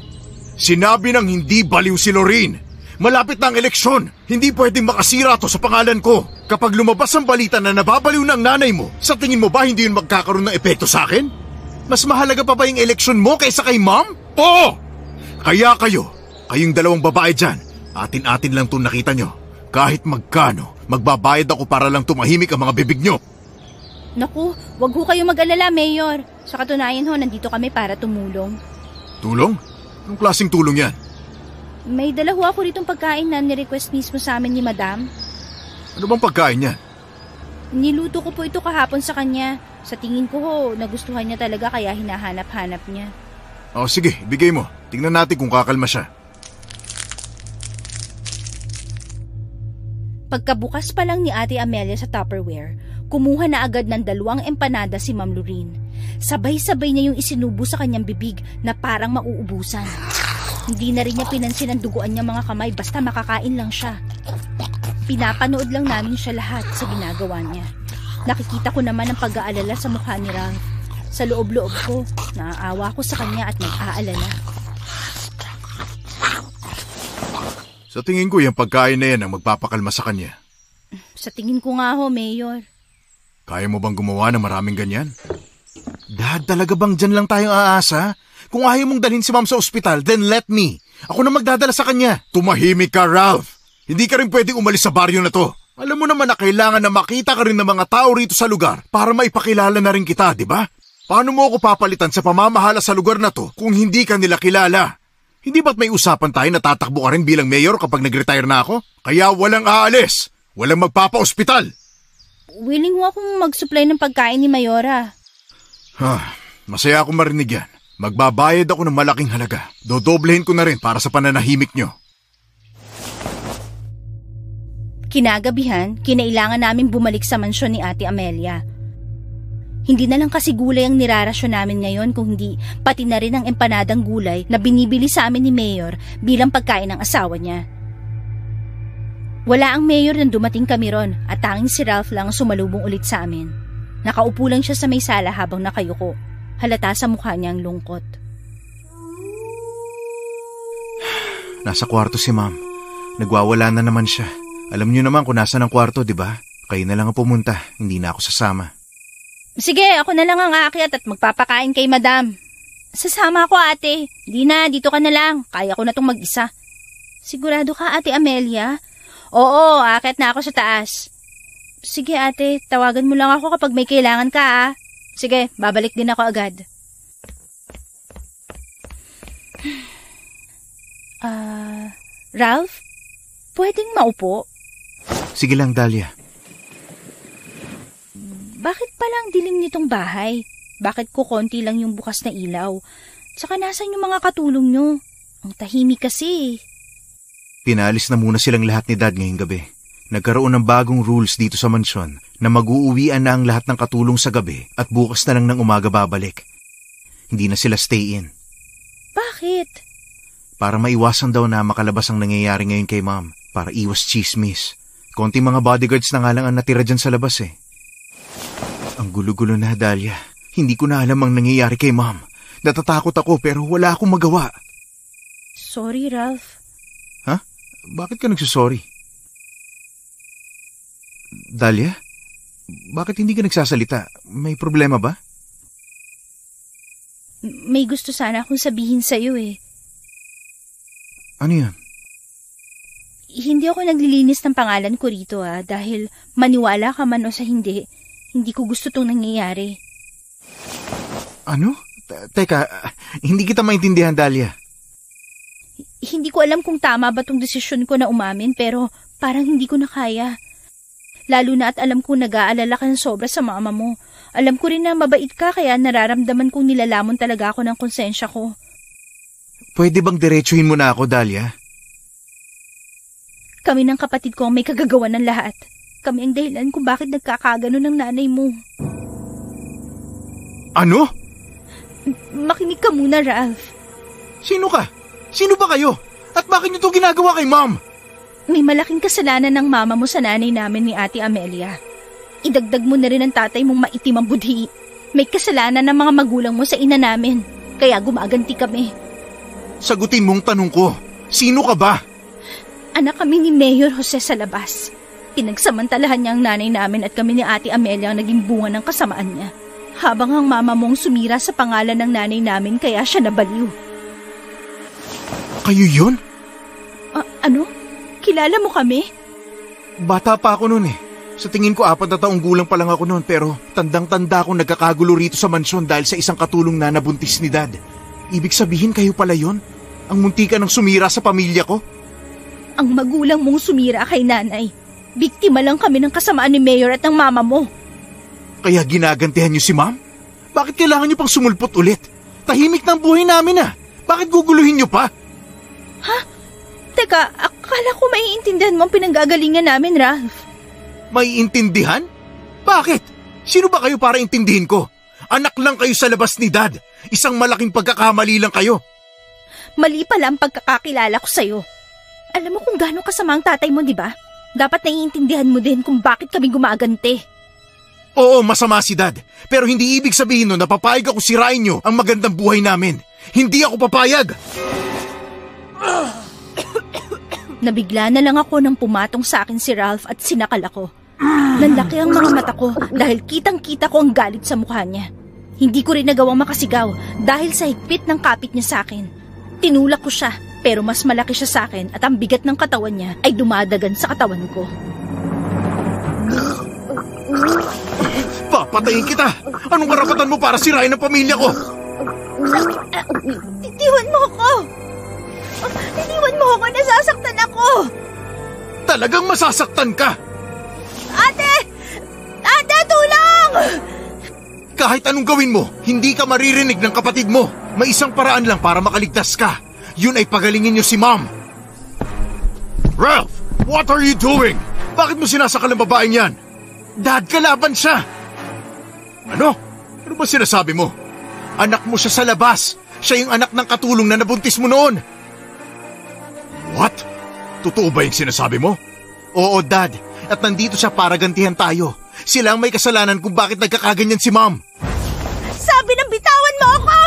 Sinabi ng hindi baliw si Lorraine. Malapit na ang eleksyon. Hindi pwedeng makasira to sa pangalan ko. Kapag lumabas ang balita na nababaliw na ang nanay mo, sa tingin mo ba hindi yun magkakaroon ng epekto sa akin? Mas mahalaga pa ba yung eleksyon mo kaysa kay Mom? Oo! Kaya kayong dalawang babae dyan, atin-atin lang itong nakita nyo. Kahit magkano, magbabayad ako para lang tumahimik ang mga bibig nyo. Naku, wag ho kayong mag-alala, Mayor. Sa katunayan ho, nandito kami para tumulong. Tulong? Anong klaseng tulong yan? May dala ho ako ritong pagkain na nirequest mismo sa amin ni Madam. Ano bang pagkain yan? Niluto ko po ito kahapon sa kanya. Sa tingin ko ho, nagustuhan niya talaga kaya hinahanap-hanap niya. O sige, ibigay mo. Tingnan natin kung kakalma siya. Pagkabukas pa lang ni Ate Amelia sa Tupperware, kumuha na agad ng 2 empanada si Ma'am Lorraine. Sabay-sabay niya yung isinubo sa kanyang bibig na parang mauubusan. Hindi na rin niya pinansin ang duguan niya mga kamay basta makakain lang siya. Pinapanood lang namin siya lahat sa ginagawa niya. Nakikita ko naman ang pag-aalala sa mukha ni Ralph. Sa loob-loob ko, naaawa ko sa kanya at nag-aalala. Sa tingin ko, yung pagkain na yan ang magpapakalma sa kanya. Sa tingin ko nga ho, Mayor. Kaya mo bang gumawa ng maraming ganyan? Dad, talaga bang dyan lang tayong aasa? Kung ayaw mong dalhin si Mom sa ospital, then let me. Ako na magdadala sa kanya. Tumahimik ka, Ralph. Hindi ka rin pwedeng umalis sa baryo na to. Alam mo naman na kailangan na makita ka rin ng mga tao rito sa lugar para maipakilala na rin kita, di ba? Paano mo ako papalitan sa pamamahala sa lugar na to kung hindi ka nila kilala? Hindi ba't may usapan tayo na tatakbo ka rin bilang mayor kapag nag-retire na ako? Kaya walang aalis. Walang magpapa-ospital. Willing ho akong mag-supply ng pagkain ni Mayora. Masaya akong marinig yan. Magbabayad ako ng malaking halaga. Dodoblehin ko na rin para sa pananahimik nyo. Kinagabihan, kinailangan namin bumalik sa mansyon ni Ate Amelia. Hindi na lang kasi gulay ang nirarasyon namin ngayon kung hindi pati na rin ang empanadang gulay na binibili sa amin ni Mayor bilang pagkain ng asawa niya. Wala ang Mayor nang dumating kami ron at tanging si Ralph lang sumalubong ulit sa amin. Nakaupo lang siya sa may sala habang nakayuko. Halata sa mukha niya ang lungkot. Nasa kwarto si Ma'am. Nagwawala na naman siya. Alam niyo naman kung nasa ng kwarto, di ba? Kayo na lang ang pumunta, hindi na ako sasama. Sige, ako na lang ang aakyat at magpapakain kay Madam. Sasama ako, ate. Di na, dito ka na lang. Kaya ko na tong mag-isa. Sigurado ka, Ate Amelia? Oo, aakyat na ako sa taas. Sige, ate, tawagan mo lang ako kapag may kailangan ka, ah. Sige, babalik din ako agad. Ralph? Pwedeng maupo? Sige lang, Dahlia. Bakit palang dilim nitong bahay? Bakit ko konti lang yung bukas na ilaw? Tsaka nasan yung mga katulong nyo? Ang tahimik kasi. Pinalis na muna silang lahat ni Dad ngayong gabi. Nagkaroon ng bagong rules dito sa mansyon na mag-uuwian na ang lahat ng katulong sa gabi at bukas na lang ng umaga babalik. Hindi na sila stay in. Bakit? Para maiwasan daw na makalabas ang nangyayari ngayon kay Mom. Para iwas chismis. Konting mga bodyguards na nga lang ang natira dyan sa labas eh. Ang gulo-gulo na, Dahlia. Hindi ko na alam ang nangyayari kay Mom. Natatakot ako pero wala akong magawa. Sorry, Ralph. Ha? Bakit ka nagsusorry? Dahlia? Bakit hindi ka nagsasalita? May problema ba? May gusto sana akong sabihin sa'yo eh. Ano yan? Hindi ako naglilinis ng pangalan ko rito dahil maniwala ka man o sa hindi ko gusto tong nangyayari. Ano? Teka, hindi kita maintindihan, Dahlia. Hindi ko alam kung tama ba tong desisyon ko na umamin pero parang hindi ko na kaya. Lalo na at alam kong nag-aalala ka ng sobra sa mama mo. Alam ko rin na mabait ka kaya nararamdaman kong nilalamon talaga ako ng konsensya ko. Pwede bang diretsuhin mo na ako, Dahlia? Kami ng kapatid ko ang may kagagawa ng lahat. Kami ang dahilan kung bakit nagkakagano ng nanay mo. Ano? Makinig ka muna, Ralph. Sino ka? Sino ba kayo? At bakit niyo ito ginagawa kay Mom? May malaking kasalanan ng mama mo sa nanay namin ni Ate Amelia. Idagdag mo na rin ang tatay mong maitim ang budhi. May kasalanan ng mga magulang mo sa ina namin. Kaya gumaganti kami. Sagutin mong tanong ko. Sino ka ba? Anak kami ni Mayor Jose sa labas. Pinagsamantalahan niya ang nanay namin at kami ni Ate Amelia ang naging bunga ng kasamaan niya. Habang ang mama mong sumira sa pangalan ng nanay namin kaya siya nabaliw. Kayo yun? Ano? Kilala mo kami? Bata pa ako noon eh. Sa tingin ko 4 na taong gulang pa lang ako noon pero tandang-tanda akong nagkakagulo rito sa mansyon dahil sa isang katulong na nabuntis ni Dad. Ibig sabihin kayo pala yun? Ang muntika ng sumira sa pamilya ko? Ang magulang mong sumira kay nanay. Biktima lang kami ng kasamaan ni Mayor at ng mama mo. Kaya ginagantihan niyo si Ma'am? Bakit kailangan niyo pang sumulpot ulit? Tahimik na ang buhay namin ah. Bakit guguluhin niyo pa? Ha? Teka, akala ko maiintindihan mo ang pinanggagalingan namin, Ralph. Maiintindihan? Bakit? Sino ba kayo para intindihin ko? Anak lang kayo sa labas ni Dad. Isang malaking pagkakamali lang kayo. Mali pala ang pagkakakilala ko sa'yo. Alam mo kung gaano kasama ang tatay mo, di ba? Dapat naiintindihan mo din kung bakit kami gumaganti. Oo, masama si Dad. Pero hindi ibig sabihin nun na papayag ako sirain nyo ang magandang buhay namin. Hindi ako papayag. Nabigla na lang ako nang pumatong sa akin si Ralph at sinakal ako. Nanlaki ang mga mata ko dahil kitang-kita ko ang galit sa mukha niya. Hindi ko rin nagawang makasigaw dahil sa higpit ng kapit niya sa akin. Tinulak ko siya pero mas malaki siya sa akin at ang bigat ng katawan niya ay dumadagan sa katawan ko. Papatayin kita! Anong karapatan mo para sirain ang pamilya ko? Itiwan mo ako! Itiwan mo ako! Nasasaktan ako! Talagang masasaktan ka! Ate! Ate, tulong! Kahit anong gawin mo, hindi ka maririnig ng kapatid mo. May isang paraan lang para makaligtas ka. Yun ay pagalingin niyo si Mom. Ralph, what are you doing? Bakit mo sinasakal ang babaeng yan? Dad, kalaban siya. Ano? Ano ba sinasabi mo? Anak mo siya sa labas. Siya yung anak ng katulong na nabuntis mo noon. What? Totoo ba yung sinasabi mo? Oo, Dad. At nandito siya para gantihan tayo. Sila ang may kasalanan kung bakit nagkakaganyan si Mom. Sabi ng bitawan mo ako!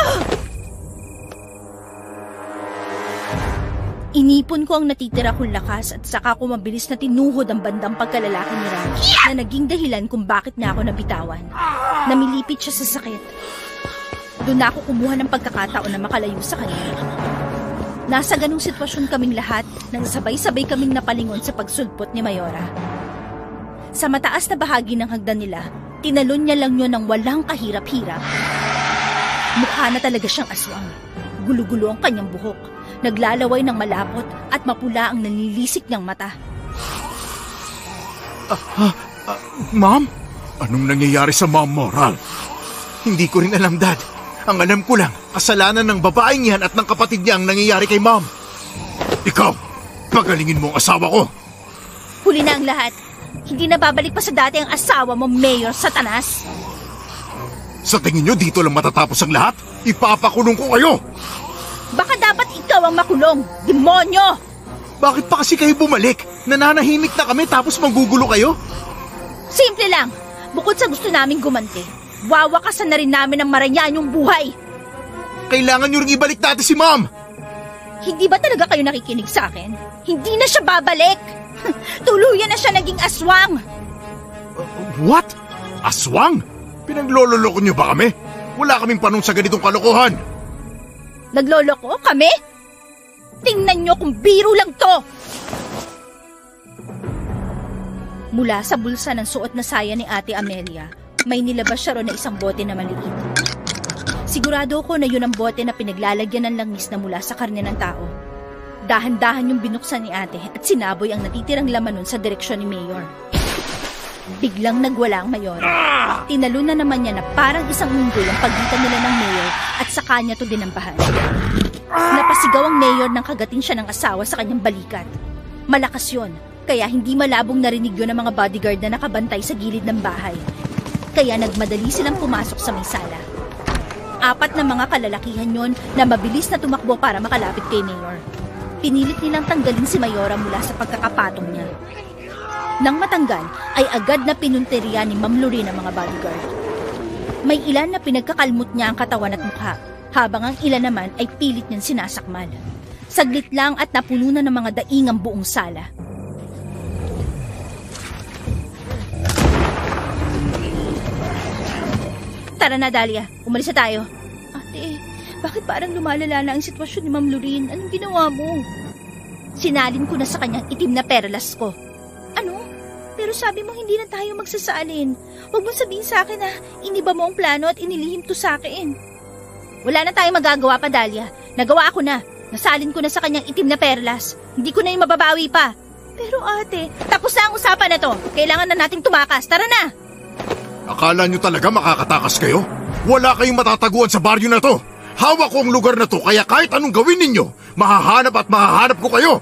Inipon ko ang natitira kong lakas at saka ko mabilis na tinuhod ang bandang pagkalalaki ni Ralph na naging dahilan kung bakit na ako nabitawan. Namilipit siya sa sakit. Doon na ako kumuha ng pagkakataon na makalayo sa kanya. Nasa ganong sitwasyon kaming lahat nang sabay-sabay kaming napalingon sa pagsulpot ni Mayora. Sa mataas na bahagi ng hagdan nila, tinalon niya lang yun ng walang kahirap-hirap. Mukha na talaga siyang aswang. Gulo-gulo ang kanyang buhok. Naglalaway ng malapot at mapula ang nanilisik niyang mata. Ma'am? Anong nangyayari sa mom mo, Ralph? Hindi ko rin alam, Dad. Ang alam ko lang, kasalanan ng babaeng yan at ng kapatid niya ang nangyayari kay Mom. Ikaw, pagalingin mo ang asawa ko. Huli na ang lahat. Hindi na babalik pa sa dati ang asawa mo, Mayor Satanas. Sa tingin niyo dito lang matatapos ang lahat? Ipapakulong ko kayo! Baka dapat ikaw ang makulong, demonyo! Bakit pa kasi kayo bumalik? Nananahimik na kami tapos manggugulo kayo? Simple lang. Bukod sa gusto naming gumanti, wawakasan na rin namin ang maranyanyong buhay. Kailangan niyo ring ibalik dati si Mom! Hindi ba talaga kayo nakikinig sa akin? Hindi na siya babalik! Tuluyan na siya naging aswang! What? Aswang? Pinaglololoko niyo ba kami? Wala kaming panong sa ganitong kalokohan. Nagloloko kami? Tingnan niyo kung biro lang to! Mula sa bulsa ng suot na saya ni Ate Amelia, may nilabas siya ron na isang bote na maliit. Sigurado ko na yun ang bote na pinaglalagyan ng langis na mula sa karne ng tao. Dahan-dahan yung binuksan ni Ate at sinaboy ang natitirang laman nun sa direksyon ni Mayor. Biglang nagwala ang mayor. Tinalo na naman niya na parang isang unggol ang pagitan nila ng mayor at sa kanya to dinampahan. Napasigaw ang mayor nang kagatin siya ng asawa sa kanyang balikat. Malakas yun, kaya hindi malabong narinig yun ng mga bodyguard na nakabantay sa gilid ng bahay. Kaya nagmadali silang pumasok sa may sala. 4 na mga kalalakihan yon na mabilis na tumakbo para makalapit kay mayor. Pinilit nilang tanggalin si Mayora mula sa pagkakapatong niya. Nang matanggal, ay agad na pinunteriya ni Ma'am Lorraine ang mga bodyguard. May ilan na pinagkakalmot niya ang katawan at mukha, habang ang ilan naman ay pilit niyang sinasakmal. Saglit lang at napuno na ng mga daing ang buong sala. Tara na, Dahlia. Umalis na tayo. Ate, bakit parang lumalala na ang sitwasyon ni Ma'am Lorraine? Anong ginawa mo? Sinalin ko na sa kanyang itim na perlas ko. Ano? Pero sabi mo hindi na tayo magsasalin. Huwag mo sabihin sa akin na iniba mo ang plano at inilihim to sa akin. Wala na tayong magagawa pa, Dahlia. Nagawa ko na. Nasalin ko na sa kanyang itim na perlas. Hindi ko na yung mababawi pa. Pero ate, tapos na ang usapan na to. Kailangan na nating tumakas. Tara na! Akala nyo talaga makakatakas kayo? Wala kayong matataguan sa baryo na to. Hawak ko ang lugar na to, kaya kahit anong gawin ninyo, mahahanap at mahahanap ko kayo.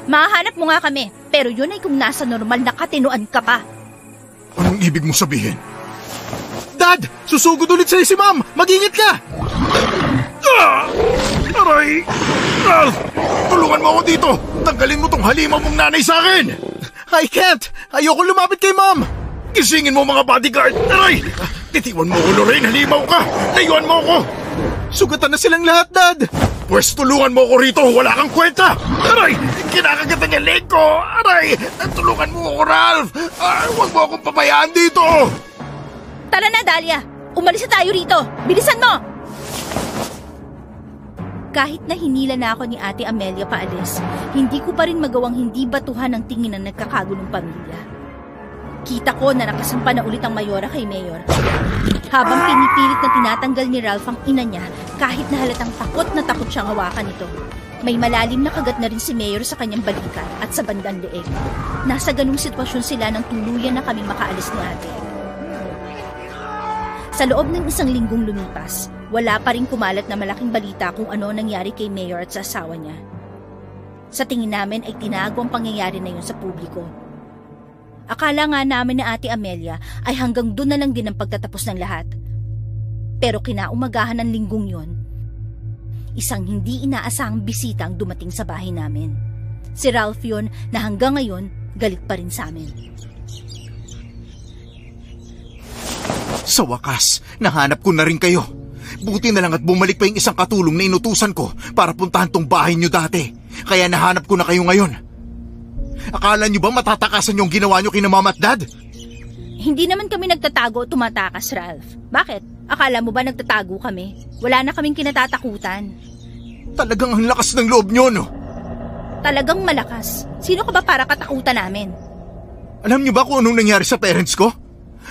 Mahahanap mo nga kami, pero yun ay kung nasa normal na katinuan ka pa. Anong ibig mo sabihin? Dad! Susugod ulit sa'yo si Ma'am! Mag-ingat ka! Aray! Ralph! Tulungan mo ako dito! Tanggalin mo tong halimaw mong nanay sa akin! I can't! Ayoko lumapit kay Ma'am! Gisingin mo mga bodyguard! Aray! Titiwan mo ko, Lorraine! Halimaw ka! Layuan mo ako! Sugatan na silang lahat, Dad! Pwes tulungan mo ako rito! Wala kang kwenta! Aray! Kinakagatan niya leg ko! Aray! Tulungan mo ako, Ralph! Huwag mo akong pabayaan dito! Tara na, Dahlia! Umalis na tayo rito! Bilisan mo! Kahit na hinila na ako ni Ate Amelia paalis, hindi ko pa rin magawang hindi batuhan ang tingin ng nagkakagulong pamilya. Kita ko na nakasampa na ulit ang Mayora kay Mayor. Habang pinipilit na tinatanggal ni Ralph ang ina niya kahit na halatang takot na takot siyang hawakan ito. May malalim na kagat na rin si Mayor sa kanyang balikat at sa bandang leeg. Nasa ganung sitwasyon sila nang tuluyan na kaming makaalis ni Ate. Sa loob ng 1 linggong lumipas, wala pa rin kumalat na malaking balita kung ano nangyari kay Mayor at sa asawa niya. Sa tingin namin ay tinago ang pangyayari na yun sa publiko. Akala nga namin na Ate Amelia ay hanggang doon na lang din ang pagtatapos ng lahat. Pero kinaumagahan ng linggong yon, isang hindi inaasahang bisita ang dumating sa bahay namin. Si Ralph yun na hanggang ngayon galit pa rin sa amin. Sa wakas, nahanap ko na rin kayo. Buti na lang at bumalik pa yung isang katulong na inutusan ko para puntahan tong bahay nyo dati. Kaya nahanap ko na kayo ngayon. Akala nyo ba matatakasan yung ginawa nyo kina Mama at Dad? Hindi naman kami nagtatago o tumatakas, Ralph. Bakit? Akala mo ba nagtatago kami? Wala na kaming kinatatakutan. Talagang ang lakas ng loob nyo, no? Talagang malakas. Sino ka ba para katakutan namin? Alam nyo ba kung anong nangyari sa parents ko?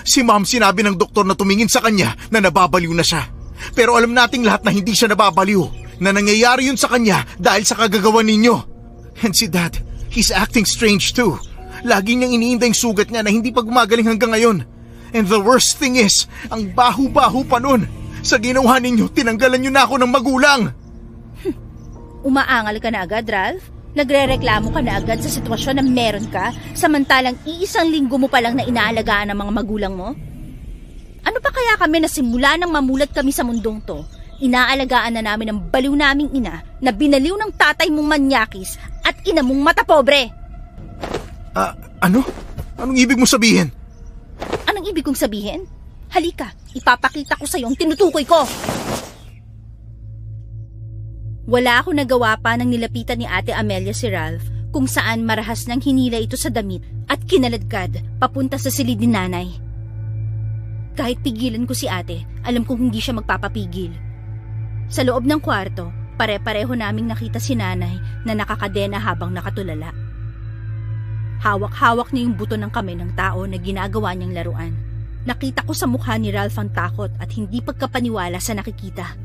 Si Ma'am sinabi ng doktor na tumingin sa kanya na nababaliw na siya. Pero alam nating lahat na hindi siya nababaliw. Na nangyayari yun sa kanya dahil sa kagagawa ninyo. And si Dad, he's acting strange too. Lagi niyang iniinda yung sugat niya na hindi pa gumagaling hanggang ngayon. And the worst thing is, ang baho-baho pa nun. Sa ginawa ninyo, tinanggalan niyo na ako ng magulang. Umaangal ka na agad, Ralph? Nagre-reklamo ka na agad sa sitwasyon na meron ka, samantalang 1 linggo mo pa lang na inaalagaan ng mga magulang mo? Ano pa kaya kami na simula nang mamulat kami sa mundong to, inaalagaan na namin ang baliw naming ina na binaliw ng tatay mong manyakis at ina mong matapobre? Ano? Anong ibig mo sabihin? Anong ibig kong sabihin? Halika, ipapakita ko sa'yo ang tinutukoy ko. Wala ako nagawa pa nang nilapitan ni Ate Amelia si Ralph kung saan marahas nang hinila ito sa damit at kinaladkad papunta sa silid ni nanay. Kahit pigilan ko si ate, alam kong hindi siya magpapapigil. Sa loob ng kwarto, pare-pareho naming nakita si nanay na nakakadena habang nakatulala. Hawak-hawak niya yung buto ng kamay ng tao na ginagawa niyang laruan. Nakita ko sa mukha ni Ralph ang takot at hindi pagkapaniwala sa nakikita.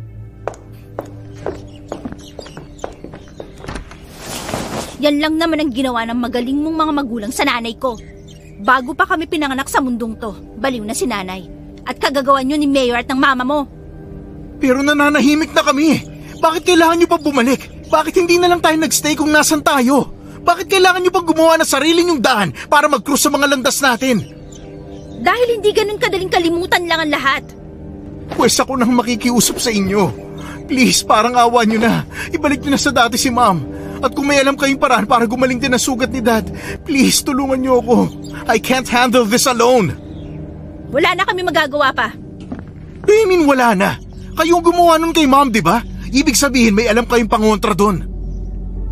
Yan lang naman ang ginawa ng magaling mong mga magulang sa nanay ko. Bago pa kami pinanganak sa mundong to, baliw na si nanay. At kagagawan nyo ni Mayor at ng mama mo. Pero nananahimik na kami. Bakit kailangan nyo pa bumalik? Bakit hindi na lang tayo nagstay kung nasan tayo? Bakit kailangan nyo pang gumawa ng sarili nyong daan para mag-cruise sa mga landas natin? Dahil hindi ganun kadaling kalimutan lang ang lahat. Pwes ako nang makikiusap sa inyo. Please, parang awa nyo na. Ibalik nyo na sa dati si Ma'am. At kung may alam kayong paraan para gumaling din ang sugat ni Dad, please, tulungan nyo ako. I can't handle this alone. Wala na kami magagawa pa. I mean, wala na. Kayong gumawa nun kay Ma'am, di ba? Ibig sabihin may alam kayong pangontra doon.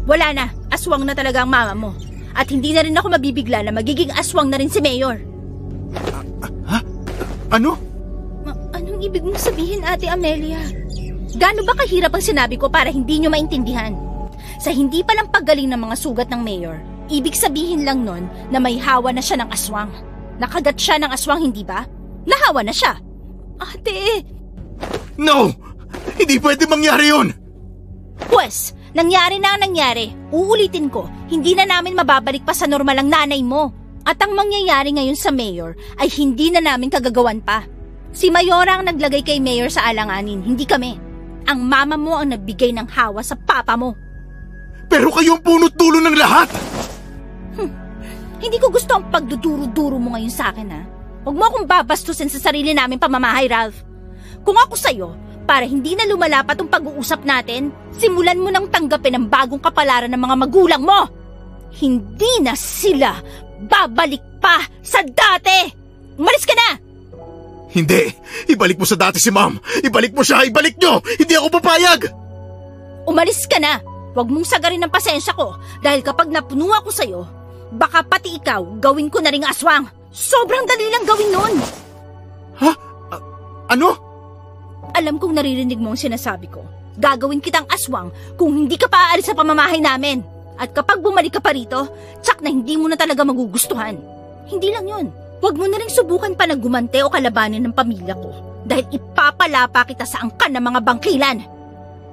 Wala na. Aswang na talaga ang mama mo. At hindi na rin ako mabibigla na magiging aswang na rin si Mayor. Ha? Ano? Anong ibig mong sabihin, Ate Amelia? Gaano ba kahirap ang sinabi ko para hindi nyo maintindihan? Sa hindi pa lang paggaling ng mga sugat ng Mayor, ibig sabihin lang nun na may hawa na siya ng aswang. Nakagat siya ng aswang, hindi ba? Nahawa na siya. Ate! No! Hindi pwede mangyari yun! Pwes, nangyari na ang nangyari. Uulitin ko, hindi na namin mababalik pa sa normal ang nanay mo. At ang mangyayari ngayon sa Mayor ay hindi na namin kagagawan pa. Si Mayora ang naglagay kay Mayor sa alanganin, hindi kami. Ang mama mo ang nagbigay ng hawa sa papa mo. Pero kayo ang punot dulo ng lahat! Hindi ko gusto ang pagduduro-duro mo ngayon sa akin, ha? Huwag mo akong babastusin sa sarili namin pamamahay, Ralph. Kung ako sa'yo, para hindi na lumalapat ang pag-uusap natin, simulan mo nang tanggapin ang bagong kapalaran ng mga magulang mo. Hindi na sila babalik pa sa dati! Umalis ka na! Hindi! Ibalik mo sa dati si Ma'am! Ibalik mo siya! Ibalik nyo! Hindi ako papayag! Umalis ka na! Huwag mong sagarin ang pasensya ko dahil kapag napuno ako sa'yo, baka pati ikaw gawin ko na ring aswang. Sobrang dali lang gawin nun. Ha? Ano? Alam kong naririnig mo ang sinasabi ko. Gagawin kitang aswang kung hindi ka pa aalis sa pamamahay namin. At kapag bumalik ka pa rito, tsak na hindi mo na talaga magugustuhan. Hindi lang yun. Huwag mo na rin subukan pa na gumante o kalabanin ng pamilya ko. Dahil ipapalapa kita sa angkan ng mga bangkilan.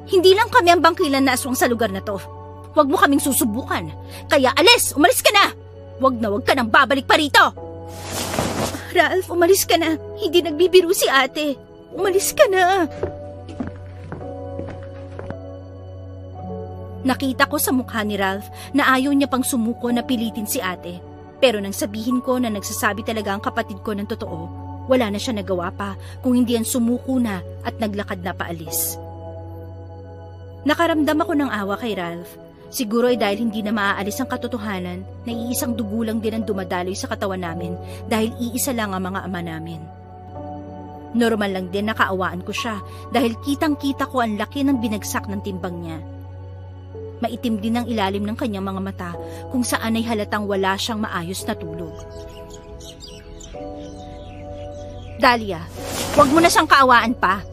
Hindi lang kami ang bangkilan na aswang sa lugar na to. Huwag mo kaming susubukan. Kaya alis, umalis ka na. Huwag ka nang babalik pa rito. Ralph, umalis ka na. Hindi nagbibiro si ate. Umalis ka na. Nakita ko sa mukha ni Ralph na ayaw niya pang sumuko na pilitin si ate. Pero nang sabihin ko na nagsasabi talaga ang kapatid ko ng totoo, wala na siya nagawa pa kung hindi yan sumuko na at naglakad na paalis. Nakaramdam ako ng awa kay Ralph. Siguro ay dahil hindi na maaalis ang katotohanan na iisang dugo lang din ang dumadaloy sa katawan namin dahil iisa lang ang mga ama namin. Normal lang din nakaawaan ko siya dahil kitang-kita ko ang laki ng binagsak ng timbang niya. Maitim din ang ilalim ng kanyang mga mata kung saan ay halatang wala siyang maayos na tulog. Dahlia, huwag mo na siyang kaawaan pa.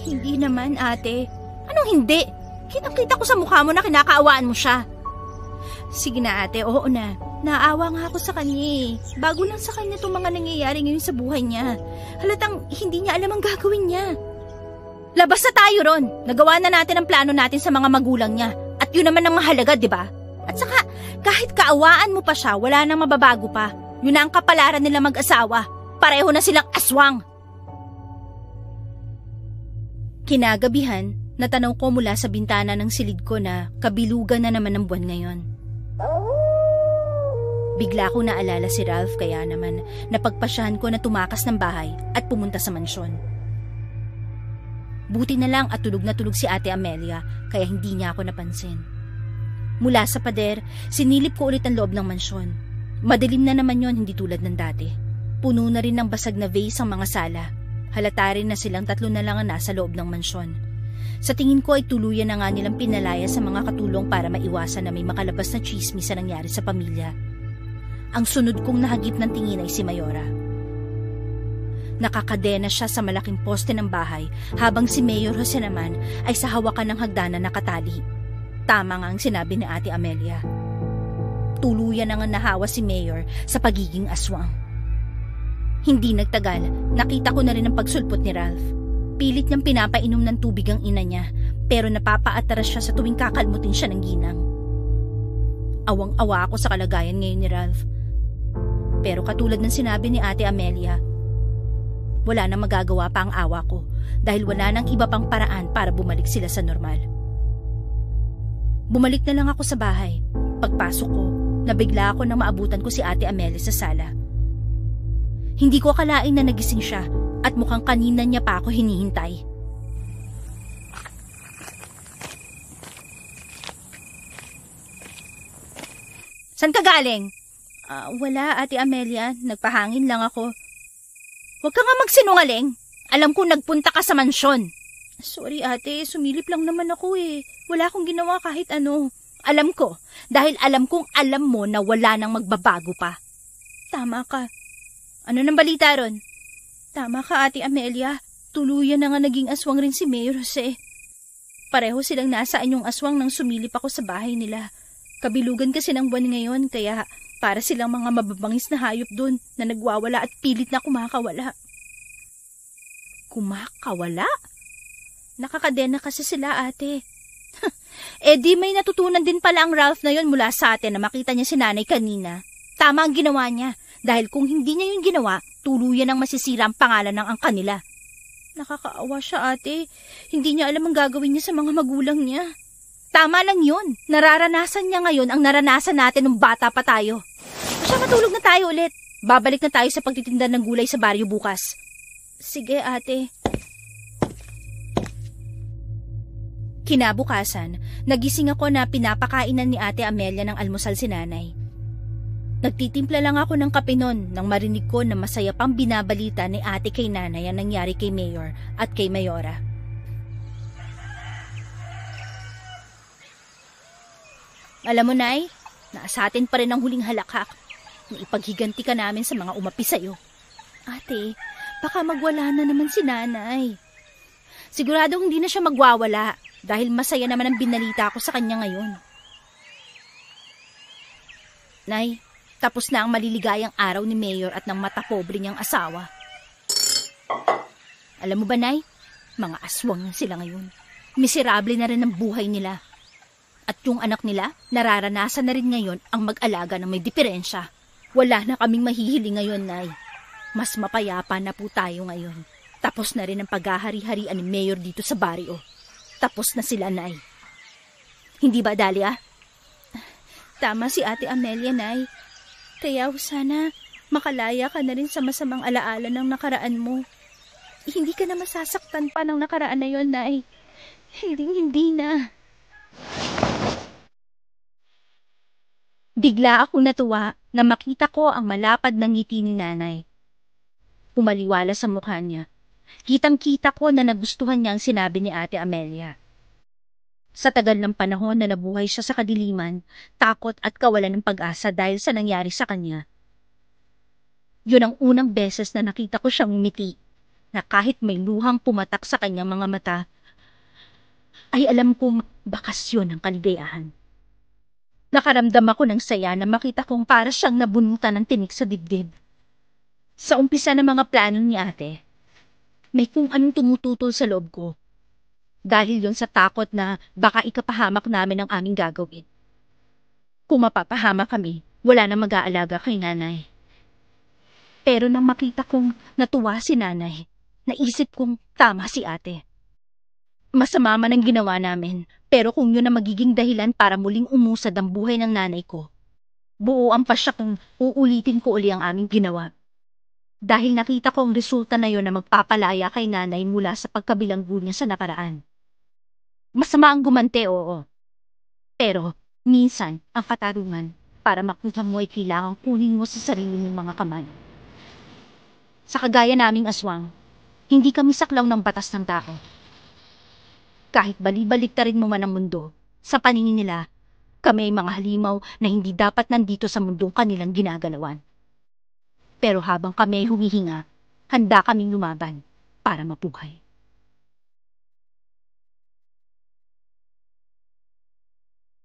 Hindi naman, ate. Anong hindi? Kitang-kita ko sa mukha mo na kinakaawaan mo siya. Sige na, ate, oo na. Naawa nga ako sa kanya eh. Bago lang sa kanya itong mga nangyayari ngayon sa buhay niya. Halatang hindi niya alam ang gagawin niya. Labas na tayo ron. Nagawa na natin ang plano natin sa mga magulang niya. At yun naman ang mahalaga, di ba? At saka, kahit kaawaan mo pa siya, wala nang mababago pa. Yun na ang kapalaran nila mag-asawa. Pareho na silang aswang. Kinagabihan, natanaw ko mula sa bintana ng silid ko na kabilugan na naman ang buwan ngayon. Bigla ko naalala si Ralph kaya naman napagpasyahan ko na tumakas ng bahay at pumunta sa mansyon. Buti na lang at tulog na tulog si Ate Amelia kaya hindi niya ako napansin. Mula sa pader, sinilip ko ulit ang loob ng mansyon. Madilim na naman yon, hindi tulad ng dati. Puno na rin ng basag na vase ang mga sala. Halata rin na silang tatlo na lang ang nasa loob ng mansyon. Sa tingin ko ay tuluyan na nga nilang pinalaya sa mga katulong para maiwasan na may makalabas na chismis na nangyari sa pamilya. Ang sunod kong nahagip ng tingin ay si Mayora. Nakakadena siya sa malaking poste ng bahay habang si Mayor Jose naman ay sa hawakan ng hagdanan na nakatali. Tama nga ang sinabi ni Ate Amelia. Tuluyan na nga nahawa si Mayor sa pagiging aswang. Hindi nagtagal, nakita ko na rin ang pagsulpot ni Ralph. Pilit niyang pinapainom ng tubig ang ina niya pero napapaatras siya sa tuwing kakalmutin siya ng ginang. Awang-awa ako sa kalagayan ngayon ni Ralph. Pero katulad ng sinabi ni Ate Amelia, wala nang magagawa pa ang awa ko dahil wala nang iba pang paraan para bumalik sila sa normal. Bumalik na lang ako sa bahay. Pagpasok ko, nabigla ako nang maabutan ko si Ate Amelia sa sala. Hindi ko akalain na nagising siya at mukhang kanina niya pa ako hinihintay. San ka galing? Wala, Ate Amelia. Nagpahangin lang ako. Huwag ka nga magsinungaling. Alam ko nagpunta ka sa mansyon. Sorry, ate. Sumilip lang naman ako eh. Wala akong ginawa kahit ano. Alam ko. Dahil alam kong alam mo na wala nang magbabago pa. Tama ka. Ano nang balita ron? Tama ka, Ate Amelia. Tuluyan na nga naging aswang rin si Mayor Jose. Pareho silang nasa anyong aswang nang sumilip ako sa bahay nila. Kabilugan kasi ng buwan ngayon, kaya para silang mga mababangis na hayop dun na nagwawala at pilit na kumakawala. Kumakawala? Nakakadena kasi sila, ate. Di may natutunan din pala ang Ralph na yon mula sa atin na makita niya si nanay kanina. Tama ang ginawa niya, dahil kung hindi niya yung ginawa, tuluyan ang masisira ang pangalan ng angka nila. Nakakaawa siya, ate. Hindi niya alam ang gagawin niya sa mga magulang niya. Tama lang yun. Nararanasan niya ngayon ang naranasan natin nung bata pa tayo. Siya, matulog na tayo ulit. Babalik na tayo sa pagtitinda ng gulay sa baryo bukas. Sige, ate. Kinabukasan, nagising ako na pinapakainan ni Ate Amelia ng almusal si nanay. Nagtitimpla lang ako ng kape noon nang marinig ko na masaya pang binabalita ni ate kay nanay ang nangyari kay Mayor at kay Mayora. Alam mo, Nay, nasa atin pa rin ang huling halakhak na ipaghiganti ka namin sa mga umapi sa'yo. Ate, baka magwala na naman si nanay. Siguradong hindi na siya magwawala dahil masaya naman ang binalita ko sa kanya ngayon. Nay, tapos na ang maliligayang araw ni Mayor at ng matapobre niyang asawa. Alam mo ba, Nay, mga aswang na sila ngayon. Miserable na rin ang buhay nila. At yung anak nila, nararanasan na rin ngayon ang mag-alaga ng may diferensya. Wala na kaming mahihiling ngayon, Nay. Mas mapayapa na po tayo ngayon. Tapos na rin ang paghahari-harian ni Mayor dito sa baryo. Tapos na sila, Nay. Hindi ba, Dahlia? Tama si Ate Amelia, Nay. Kaya sana makalaya ka na rin sa masamang alaala ng nakaraan mo. Hindi ka na masasaktan pa ng nakaraan na yon, Nay. Hindi na. Bigla akong natuwa na makita ko ang malapad na ngiti ni nanay. Pumaliwala sa mukha niya. Kitang-kita ko na nagustuhan niya ang sinabi ni Ate Amelia. Sa tagal ng panahon na nabuhay siya sa kadiliman, takot at kawalan ng pag-asa dahil sa nangyari sa kanya. Yun ang unang beses na nakita ko siyang umiti, na kahit may luhang pumatak sa kanyang mga mata, ay alam kong bakasyon ng kaligayahan. Nakaramdam ako ng saya na makita kong para siyang nabunutan ng tinik sa dibdib. Sa umpisa ng mga plano ni ate, may kung anong tumututol sa loob ko. Dahil yon sa takot na baka ikapahamak namin ang aming gagawin. Kung mapapahamak kami, wala na mag-aalaga kay nanay. Pero nang makita kong natuwa si nanay, naisip kong tama si ate. Masama man ang ginawa namin, pero kung yun ang magiging dahilan para muling umusad ang buhay ng nanay ko, buo ang pasya kung uulitin ko uli ang aming ginawa. Dahil nakita ko ang resulta na yon na magpapalaya kay nanay mula sa pagkabilanggo niya sa nakaraan. Masama ang gumante, oo. Pero, minsan, ang katarungan para makuha mo ay kailangang kunin mo sa sarili mong mga kamay. Sa kagaya naming aswang, hindi kami saklaw ng batas ng tao. Kahit balibaliktarin mo man ang mundo, sa paningin nila, kami ay mga halimaw na hindi dapat nandito sa mundong kanilang ginagalawan. Pero habang kami ay humihinga, handa kaming lumaban para mabuhay.